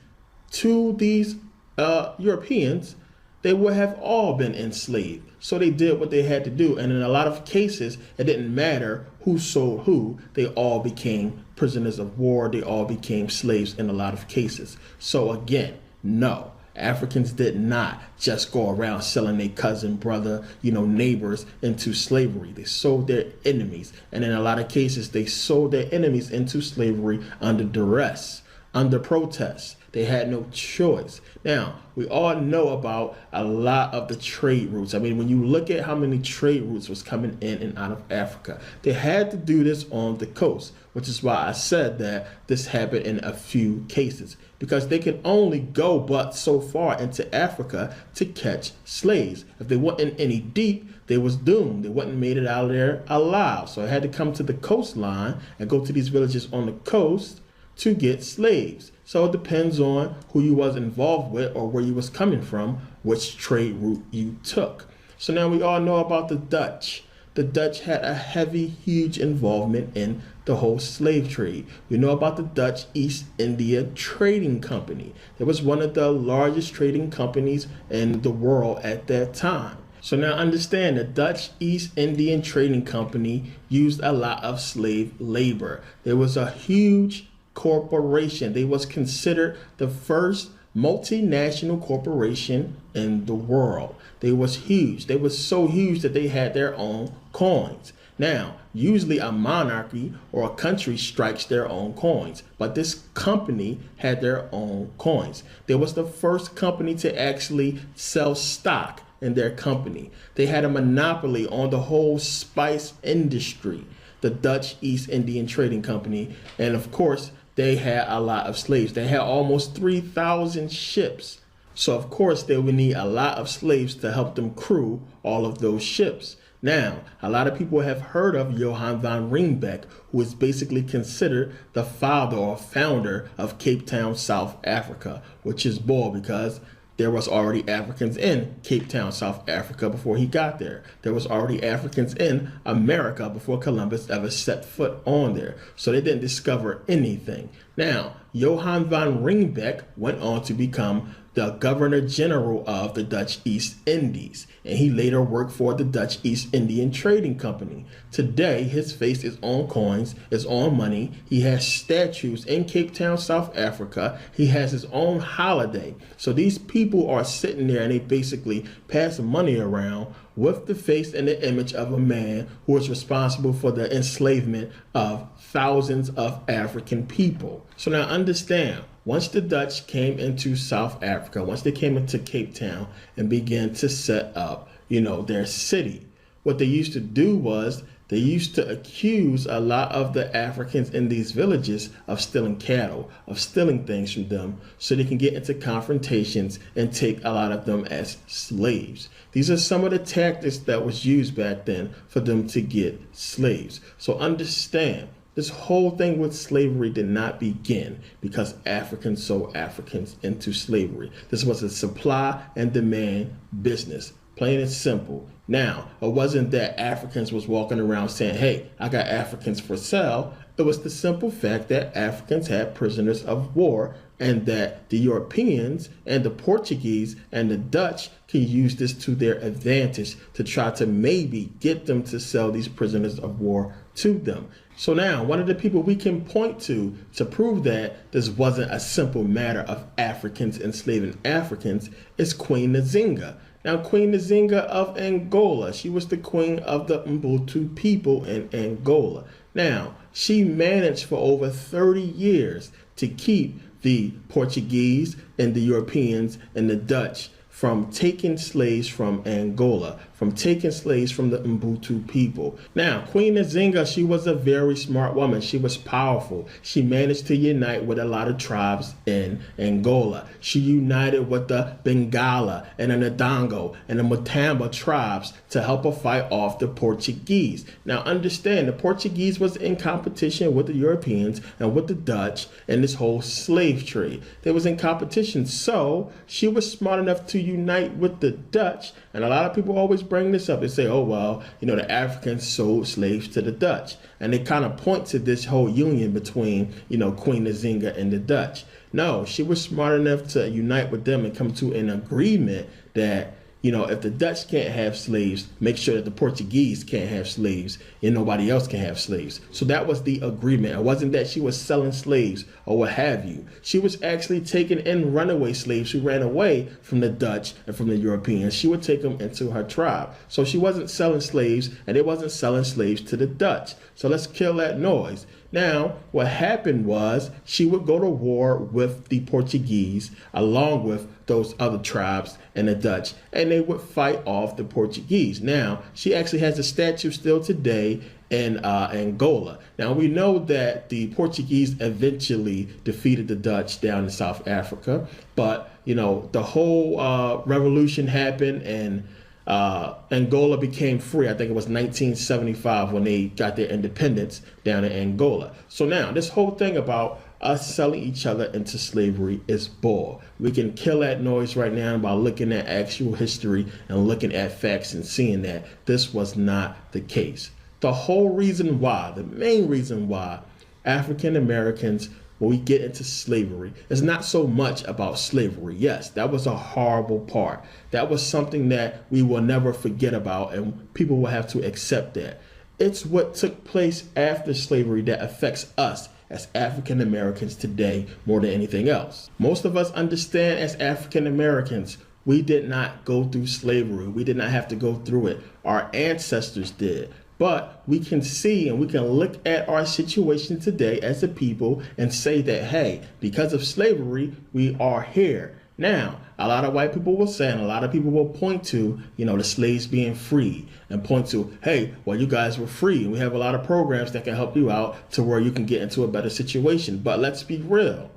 to these Europeans, they would have all been enslaved. So they did what they had to do. And in a lot of cases, it didn't matter who sold who. They all became prisoners of war. They all became slaves in a lot of cases. So again, no. Africans did not just go around selling their cousin, brother, neighbors into slavery. They sold their enemies. And in a lot of cases, they sold their enemies into slavery under duress, under protest. They had no choice. Now, we all know about a lot of the trade routes. I mean, when you look at how many trade routes was coming in and out of Africa, they had to do this on the coast, which is why I said that this happened in a few cases, because they could only go but so far into Africa to catch slaves. If they weren't in any deep, they was doomed. They wouldn't made it out of there alive. So it had to come to the coastline and go to these villages on the coast to get slaves. So it depends on who you was involved with or where you was coming from, which trade route you took. So now we all know about the Dutch. The Dutch had a heavy, huge involvement in the whole slave trade. We know about the Dutch East India Trading Company. It was one of the largest trading companies in the world at that time. So now understand, the Dutch East Indian Trading Company used a lot of slave labor. There was a huge corporation. They was considered the first multinational corporation in the world. They was huge. They was so huge that they had their own coins. Now, usually a monarchy or a country strikes their own coins, but this company had their own coins. They was the first company to actually sell stock in their company. They had a monopoly on the whole spice industry, the Dutch East Indian Trading Company, and of course, they had a lot of slaves. They had almost 3,000 ships. So of course they would need a lot of slaves to help them crew all of those ships. Now, a lot of people have heard of Johan van Riebeeck, who is basically considered the father or founder of Cape Town, South Africa, which is bull because there was already Africans in Cape Town, South Africa before he got there. There was already Africans in America before Columbus ever set foot on there. So they didn't discover anything. Now, Johan van Riebeeck went on to become the Governor General of the Dutch East Indies, and he later worked for the Dutch East Indian Trading Company. Today, his face is on coins, is on money. He has statues in Cape Town, South Africa. He has his own holiday. So these people are sitting there and they basically pass money around with the face and the image of a man who was responsible for the enslavement of thousands of African people. So now understand, once the Dutch came into South Africa, once they came into Cape Town and began to set up, their city, what they used to do was they used to accuse a lot of the Africans in these villages of stealing cattle, of stealing things from them, so they can get into confrontations and take a lot of them as slaves. These are some of the tactics that was used back then for them to get slaves. So understand, this whole thing with slavery did not begin because Africans sold Africans into slavery. This was a supply and demand business, plain and simple. Now, it wasn't that Africans was walking around saying, hey, I got Africans for sale. It was the simple fact that Africans had prisoners of war and that the Europeans and the Portuguese and the Dutch can use this to their advantage to try to maybe get them to sell these prisoners of war to them. So now, one of the people we can point to prove that this wasn't a simple matter of Africans enslaving Africans is Queen Nzinga. Now, Queen Nzinga of Angola, she was the queen of the Mbutu people in Angola. Now, she managed for over 30 years to keep the Portuguese and the Europeans and the Dutch from taking slaves from Angola, from taking slaves from the Mbutu people. Now, Queen Nzinga, she was a very smart woman. She was powerful. She managed to unite with a lot of tribes in Angola. She united with the Bengala and the Ndongo and the Mutamba tribes to help her fight off the Portuguese. Now, understand, the Portuguese was in competition with the Europeans and with the Dutch in this whole slave trade. They was in competition, so she was smart enough to unite with the Dutch. And a lot of people always bring this up. They say, oh, well, the Africans sold slaves to the Dutch. And they kind of point to this whole union between, Queen Nzinga and the Dutch. No, she was smart enough to unite with them and come to an agreement that, if the Dutch can't have slaves, make sure that the Portuguese can't have slaves and nobody else can have slaves. So that was the agreement. It wasn't that she was selling slaves or what have you. She was actually taking in runaway slaves who ran away from the Dutch and from the Europeans. She would take them into her tribe. So she wasn't selling slaves, and it wasn't selling slaves to the Dutch. So let's kill that noise. Now, what happened was she would go to war with the Portuguese along with those other tribes and the Dutch, and they would fight off the Portuguese. Now, she actually has a statue still today in Angola. Now, we know that the Portuguese eventually defeated the Dutch down in South Africa, but, the whole revolution happened, and Angola became free. I think it was 1975 when they got their independence down in Angola. So now this whole thing about us selling each other into slavery is bull. We can kill that noise right now by looking at actual history and looking at facts and seeing that this was not the case. The whole reason why, the main reason why African Americans, when we get into slavery, it's not so much about slavery. Yes, that was a horrible part. That was something that we will never forget about, and people will have to accept that. It's what took place after slavery that affects us as African Americans today more than anything else. Most of us understand as African Americans, we did not go through slavery. We did not have to go through it. Our ancestors did. But we can see and we can look at our situation today as a people and say that, hey, because of slavery, we are here. Now, a lot of white people will say, and a lot of people will point to, the slaves being free and point to, hey, well, you guys were free. And we have a lot of programs that can help you out to where you can get into a better situation. But let's be real.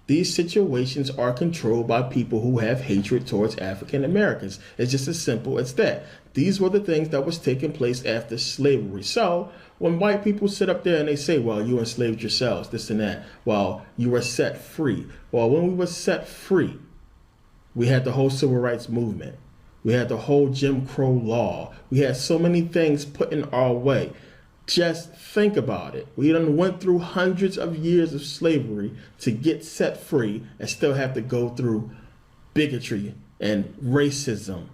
These situations are controlled by people who have hatred towards African Americans. It's just as simple as that. These were the things that was taking place after slavery. So when white people sit up there and they say, well, you enslaved yourselves, this and that, well, you were set free. Well, when we were set free, we had the whole civil rights movement. We had the whole Jim Crow law. We had so many things put in our way. Just think about it. We done went through hundreds of years of slavery to get set free and still have to go through bigotry and racism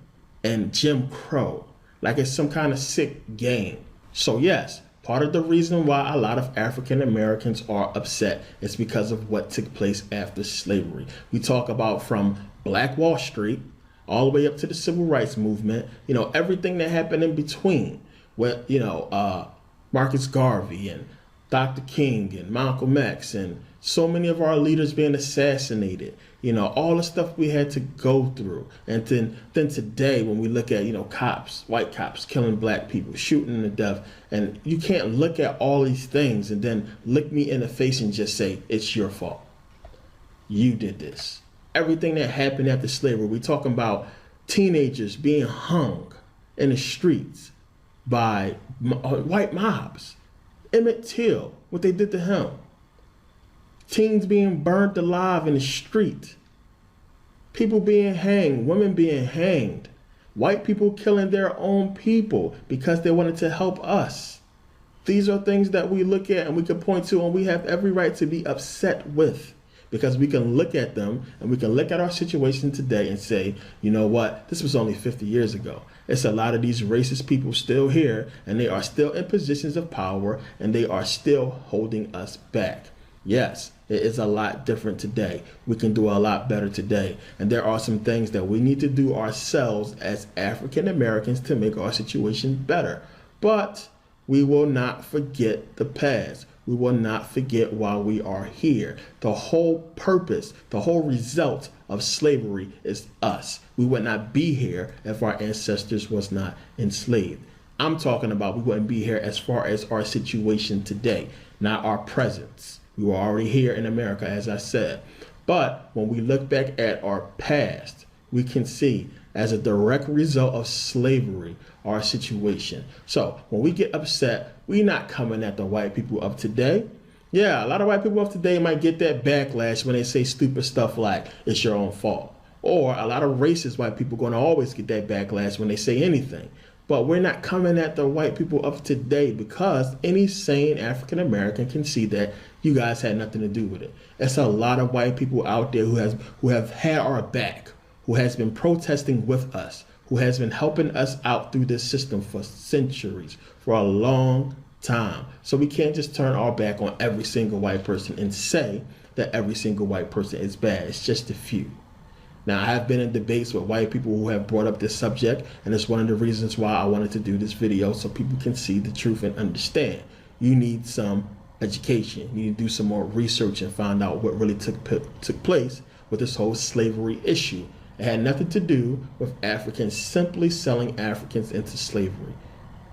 and Jim Crow. Like it's some kind of sick game. So yes, part of the reason why a lot of African Americans are upset is because of what took place after slavery. We talk about from Black Wall Street all the way up to the civil rights movement, everything that happened in between. With, Marcus Garvey and Dr. King and Malcolm X and so many of our leaders being assassinated, all the stuff we had to go through. And then today when we look at, cops, white cops killing black people, shooting them to death, and you can't look at all these things and then look me in the face and just say, it's your fault. You did this. Everything that happened after slavery, we're talking about teenagers being hung in the streets by white mobs. Emmett Till, what they did to him. Teens being burned alive in the street. People being hanged, women being hanged. White people killing their own people because they wanted to help us. These are things that we look at and we can point to and we have every right to be upset with. Because we can look at them and we can look at our situation today and say, you know what, this was only 50 years ago. It's a lot of these racist people still here and they are still in positions of power and they are still holding us back. Yes, it is a lot different today. We can do a lot better today. And there are some things that we need to do ourselves as African Americans to make our situation better. But we will not forget the past. We will not forget why we are here. The whole purpose, the whole result of slavery is us. We would not be here if our ancestors was not enslaved. I'm talking about we wouldn't be here as far as our situation today, not our presence. We were already here in America, as I said. But when we look back at our past, we can see as a direct result of slavery, our situation. So when we get upset, we're not coming at the white people of today. Yeah, a lot of white people of today might get that backlash when they say stupid stuff like, it's your own fault. Or a lot of racist white people going to always get that backlash when they say anything. But we're not coming at the white people of today because any sane African American can see that you guys had nothing to do with it. It's a lot of white people out there who have had our back, who has been protesting with us, who has been helping us out through this system for centuries, for a long time. So we can't just turn our back on every single white person and say that every single white person is bad. It's just a few. Now, I have been in debates with white people who have brought up this subject, and it's one of the reasons why I wanted to do this video, so people can see the truth and understand. You need some education. You need to do some more research and find out what really took place with this whole slavery issue. It had nothing to do with Africans simply selling Africans into slavery.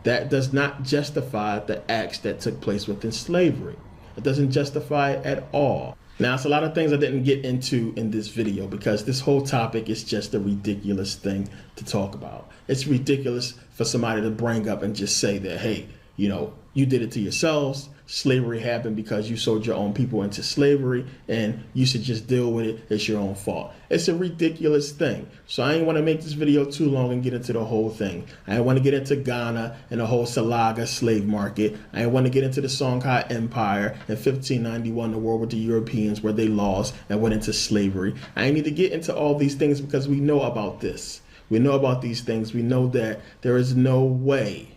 That does not justify the acts that took place within slavery. It doesn't justify it at all. Now, it's a lot of things I didn't get into in this video because this whole topic is just a ridiculous thing to talk about. It's ridiculous for somebody to bring up and just say that, hey, you know, you did it to yourselves. Slavery happened because you sold your own people into slavery and you should just deal with it. It's your own fault. It's a ridiculous thing. So I ain't want to make this video too long and get into the whole thing. I ain't want to get into Ghana and the whole Salaga slave market. I ain't want to get into the Songhai Empire in 1591, the war with the Europeans where they lost and went into slavery. I ain't need to get into all these things because we know about this. We know about these things. We know that there is no way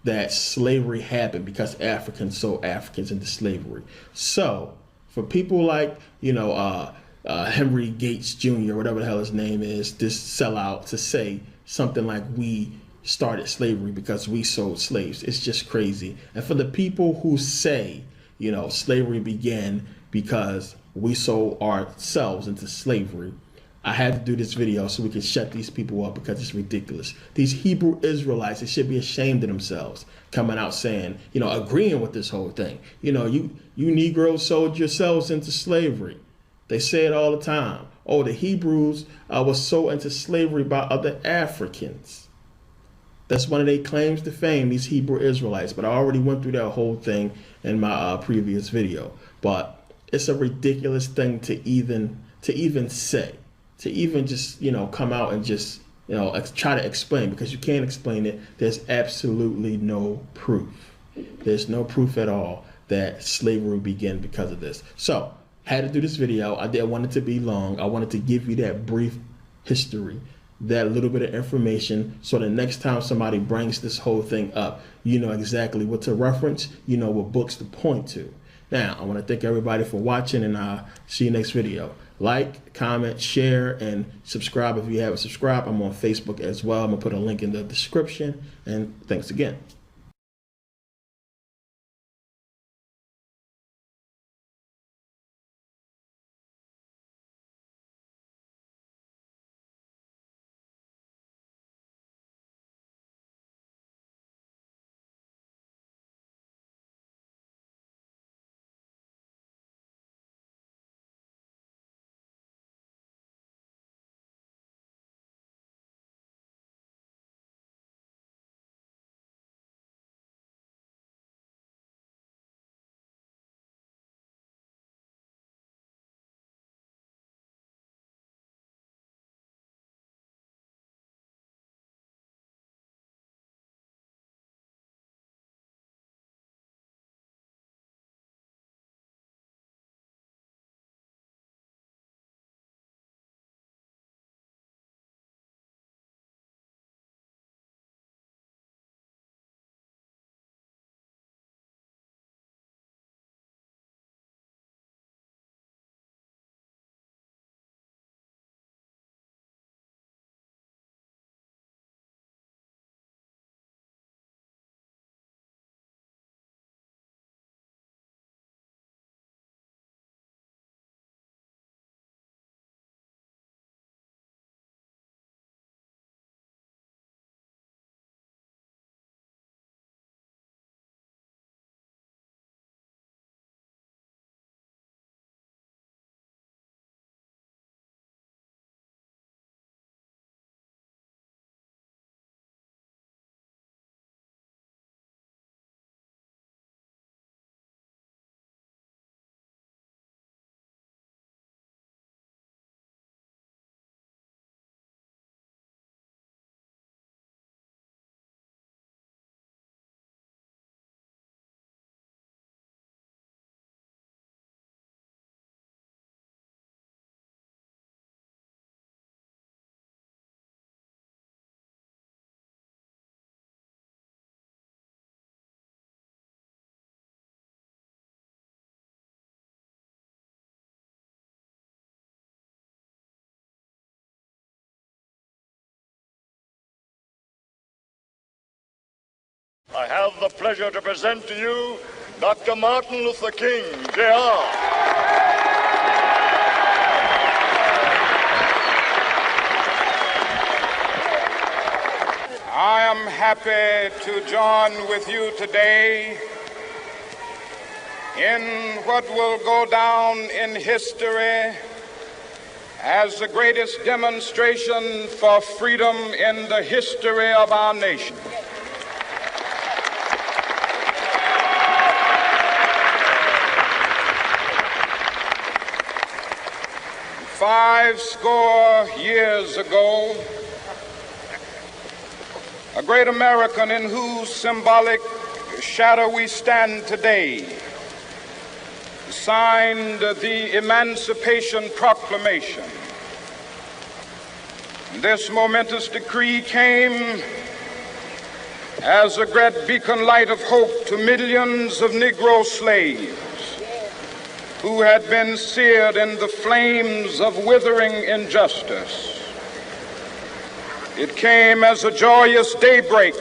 that slavery happened because Africans sold Africans into slavery. So for people like, you know, Henry Gates Jr., whatever the hell his name is, this sellout to say something like we started slavery because we sold slaves, it's just crazy. And for the people who say, you know, slavery began because we sold ourselves into slavery, I had to do this video so we can shut these people up because it's ridiculous. These Hebrew Israelites, they should be ashamed of themselves coming out saying, you know, agreeing with this whole thing. You know, you Negroes sold yourselves into slavery. They say it all the time. Oh, the Hebrews were sold into slavery by other Africans. That's one of their claims to fame, these Hebrew Israelites. But I already went through that whole thing in my previous video. But it's a ridiculous thing to even say. To even just, you know, come out and just, you know, try to explain, because you can't explain it. There's absolutely no proof. There's no proof at all that slavery began because of this. So, had to do this video. I didn't want it to be long. I wanted to give you that brief history, that little bit of information, so the next time somebody brings this whole thing up, you know exactly what to reference, you know what books to point to. Now, I want to thank everybody for watching, and I'll see you next video. Like, comment, share, and subscribe if you haven't subscribed. I'm on Facebook as well. I'm going to put a link in the description. And thanks again. I have the pleasure to present to you Dr. Martin Luther King, Jr. I am happy to join with you today in what will go down in history as the greatest demonstration for freedom in the history of our nation. Five score years ago, a great American in whose symbolic shadow we stand today signed the Emancipation Proclamation. This momentous decree came as a great beacon light of hope to millions of Negro slaves who had been seared in the flames of withering injustice. It came as a joyous daybreak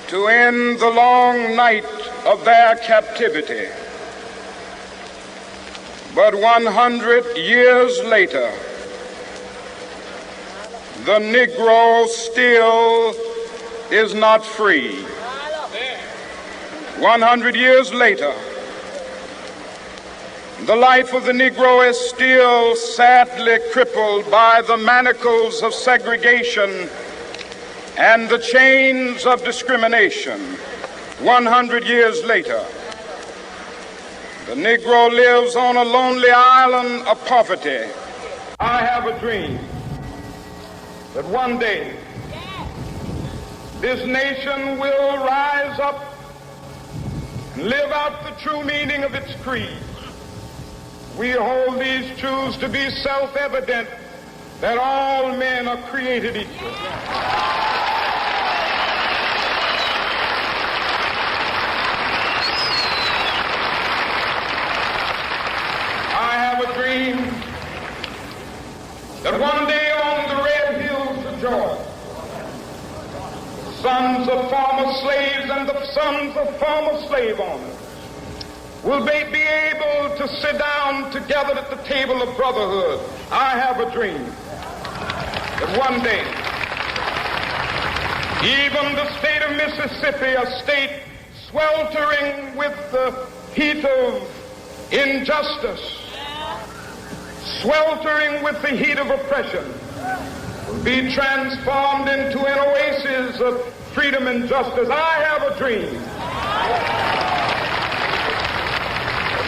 to end the long night of their captivity. But 100 years later, the Negro still is not free. 100 years later, the life of the Negro is still sadly crippled by the manacles of segregation and the chains of discrimination. 100 years later, the Negro lives on a lonely island of poverty. I have a dream that one day this nation will rise up and live out the true meaning of its creed. We hold these truths to be self-evident, that all men are created equal. I have a dream that one day on the red hills of Georgia, sons of former slaves and the sons of former slave owners will they be able to sit down together at the table of brotherhood. I have a dream that one day, even the state of Mississippi, a state sweltering with the heat of injustice, sweltering with the heat of oppression, will be transformed into an oasis of freedom and justice. I have a dream.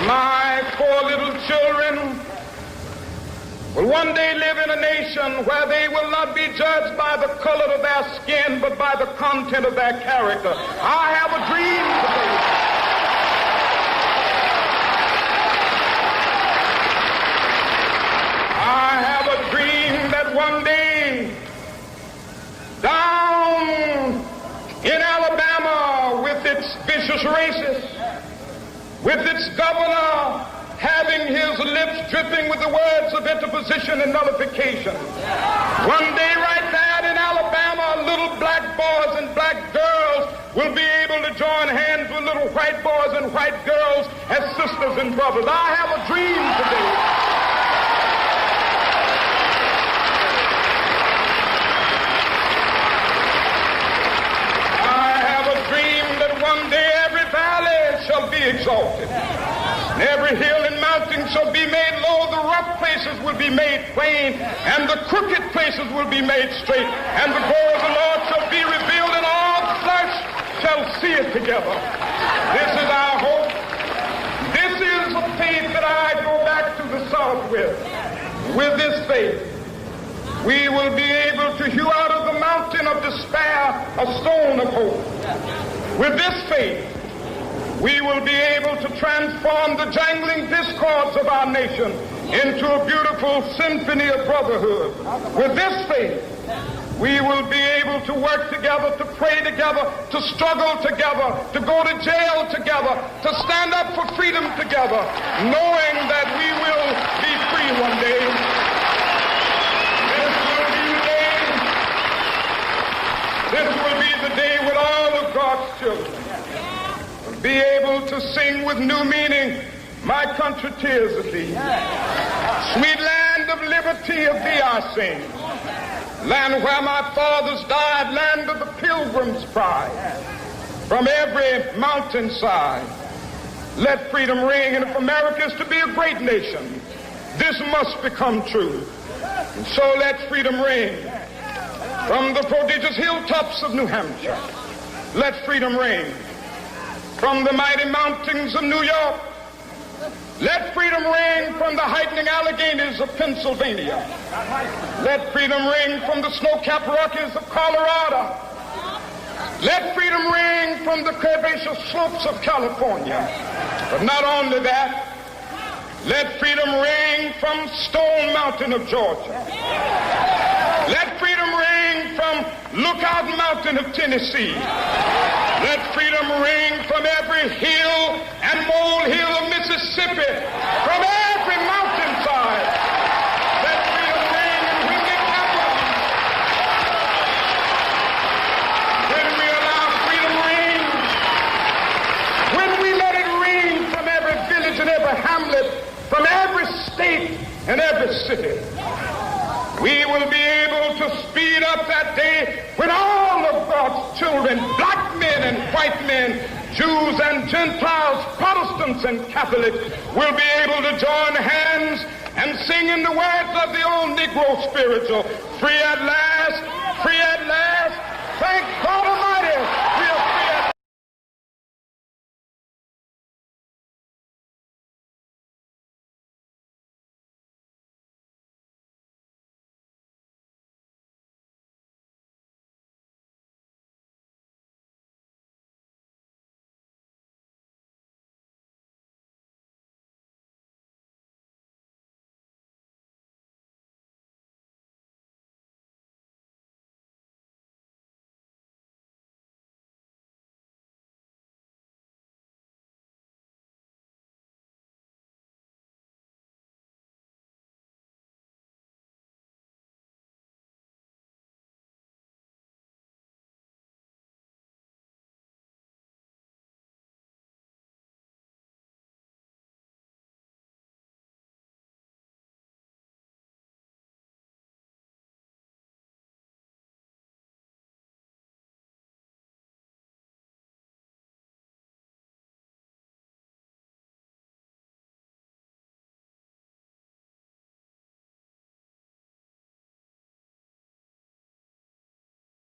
My four little children will one day live in a nation where they will not be judged by the color of their skin, but by the content of their character. I have a dream today. I have a dream that one day, down in Alabama with its vicious racists, with its governor having his lips dripping with the words of interposition and nullification. One day right there in Alabama, little black boys and black girls will be able to join hands with little white boys and white girls as sisters and brothers. I have a dream today. I have a dream that one day every valley shall be exalted, and every hill and mountain shall be made low. The rough places will be made plain, and the crooked places will be made straight, and the glory of the Lord shall be revealed, and all flesh shall see it together. This is our hope. This is the faith that I go back to the South with. With this faith, we will be able to hew out of the mountain of despair a stone of hope. With this faith, we will be able to transform the jangling discords of our nation into a beautiful symphony of brotherhood. With this faith, we will be able to work together, to pray together, to struggle together, to go to jail together, to stand up for freedom together, knowing that we will be free one day. This will be the day when all children will be able to sing with new meaning, my country, tears of thee. Sweet land of liberty, of thee I sing. Land where my fathers died, land of the pilgrim's pride. From every mountainside, let freedom ring. And if America is to be a great nation, this must become true. And so let freedom ring. From the prodigious hilltops of New Hampshire, let freedom ring. From the mighty mountains of New York, let freedom ring. From the heightening Alleghenies of Pennsylvania, let freedom ring. From the snow-capped Rockies of Colorado, let freedom ring. From the curvaceous slopes of California. But not only that, let freedom ring from Stone Mountain of Georgia. Let freedom ring from Lookout Mountain of Tennessee. Let freedom ring from every hill and molehill of Mississippi, from every mountainside. Let freedom ring, and when it happens, when we allow freedom ring, when we let it ring from every village and every hamlet, from every state and every city, we will be able to speed up that day when all of God's children, black men and white men, Jews and Gentiles, Protestants and Catholics, will be able to join hands and sing in the words of the old Negro spiritual, free at last.